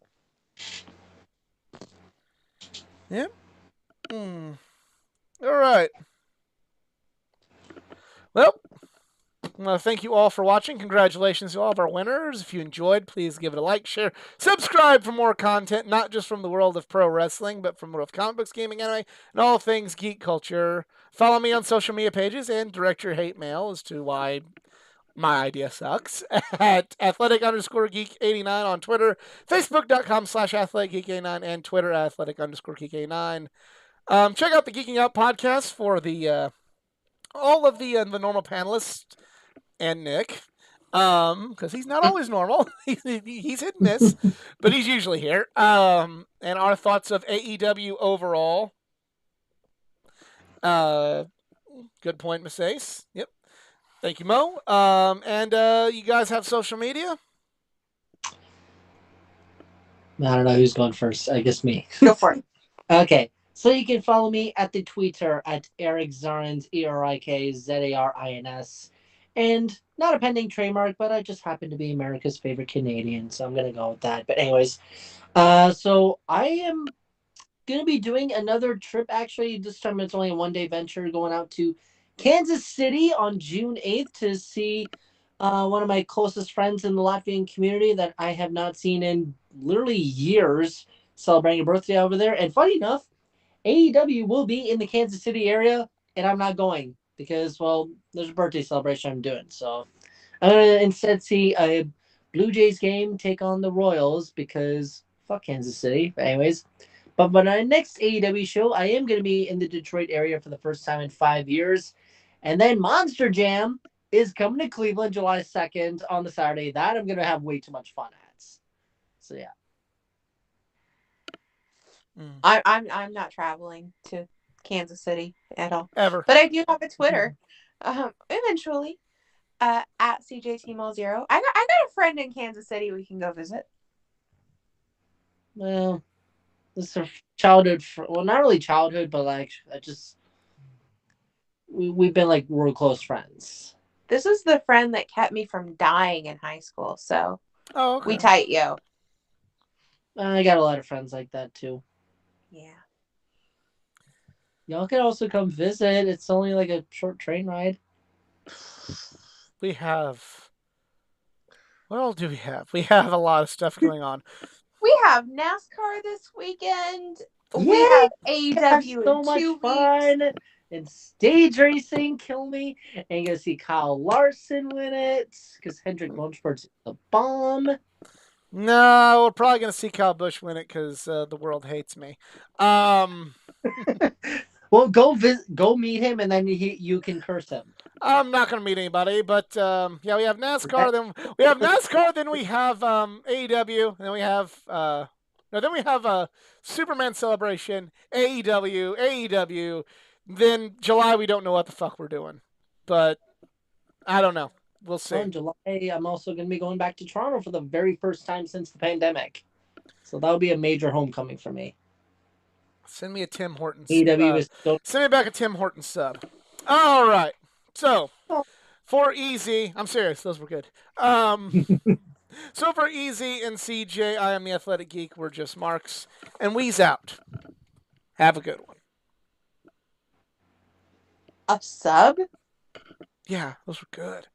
S1: Yep. All right. Well, I want to thank you all for watching. Congratulations to all of our winners. If you enjoyed, please give it a like, share, subscribe for more content, not just from the world of pro wrestling, but from the world of comic books, gaming, anime, and all things geek culture. Follow me on social media pages and direct your hate mail as to why my idea sucks at athletic_geek89 on Twitter, facebook.com/athleticgeek89, and Twitter athletic_geek89. Check out the Geeking Out podcast for the all of the normal panelists and Nick, because he's not always normal. he's hit and miss, but he's usually here. And our thoughts of AEW overall. Good point, Miss Ace. Yep. Thank you, Mo. And you guys have social media?
S2: I don't know who's going first. I guess me.
S3: Go for it.
S2: Okay. So you can follow me at the Twitter at Eric Zarins, ErikZarins. And not a pending trademark, but I just happen to be America's favorite Canadian, so I'm going to go with that. But anyways, so I am going to be doing another trip. Actually, this time it's only a one-day venture going out to Kansas City on June 8th to see one of my closest friends in the Latvian community that I have not seen in literally years, celebrating a birthday over there. And funny enough, AEW will be in the Kansas City area, and I'm not going because, well, there's a birthday celebration I'm doing. So I'm going to instead see a Blue Jays game take on the Royals because fuck Kansas City. But anyways, but my next AEW show, I am going to be in the Detroit area for the first time in 5 years. And then Monster Jam is coming to Cleveland July 2nd on the Saturday. That I'm going to have way too much fun at. So, yeah.
S3: I'm not traveling to Kansas City at all.
S1: Ever.
S3: But I do have a Twitter. Eventually. At CJTMall0. I got a friend in Kansas City we can go visit.
S2: Well, this is a childhood. Well, not really childhood, but like we've been like real close friends.
S3: This is the friend that kept me from dying in high school. So
S1: okay.
S3: We tight, yo.
S2: I got a lot of friends like that too.
S3: Yeah.
S2: Y'all can also come visit. It's only like a short train ride.
S1: We have. What all do we have? We have a lot of stuff going on.
S3: We have NASCAR this weekend.
S2: Yay!
S3: We have AEW
S2: so
S3: in
S2: much
S3: 2
S2: fun.
S3: weeks.
S2: And stage racing, kill me. And you're going to see Kyle Larson win it because Hendrick Motorsports is the bomb.
S1: No, we're probably going to see Kyle Busch win it because the world hates me.
S2: Well, Well, go meet him, and then you can curse him.
S1: I'm not going to meet anybody, but yeah, we have NASCAR. Then we have NASCAR. Then we have AEW. And then we have then we have Superman Celebration, AEW. Then July we don't know what the fuck we're doing, but I don't know. We'll see.
S2: In July, I'm also going to be going back to Toronto for the very first time since the pandemic, so that'll be a major homecoming for me.
S1: Send me a Tim Hortons.
S2: AEW is
S1: send me back a Tim Hortons sub. All right. So for Easy, I'm serious. Those were good. So for Easy and CJ, I am the Athletic Geek. We're just Marks, and we's out. Have a good one.
S3: A sub?
S1: Yeah, those were good.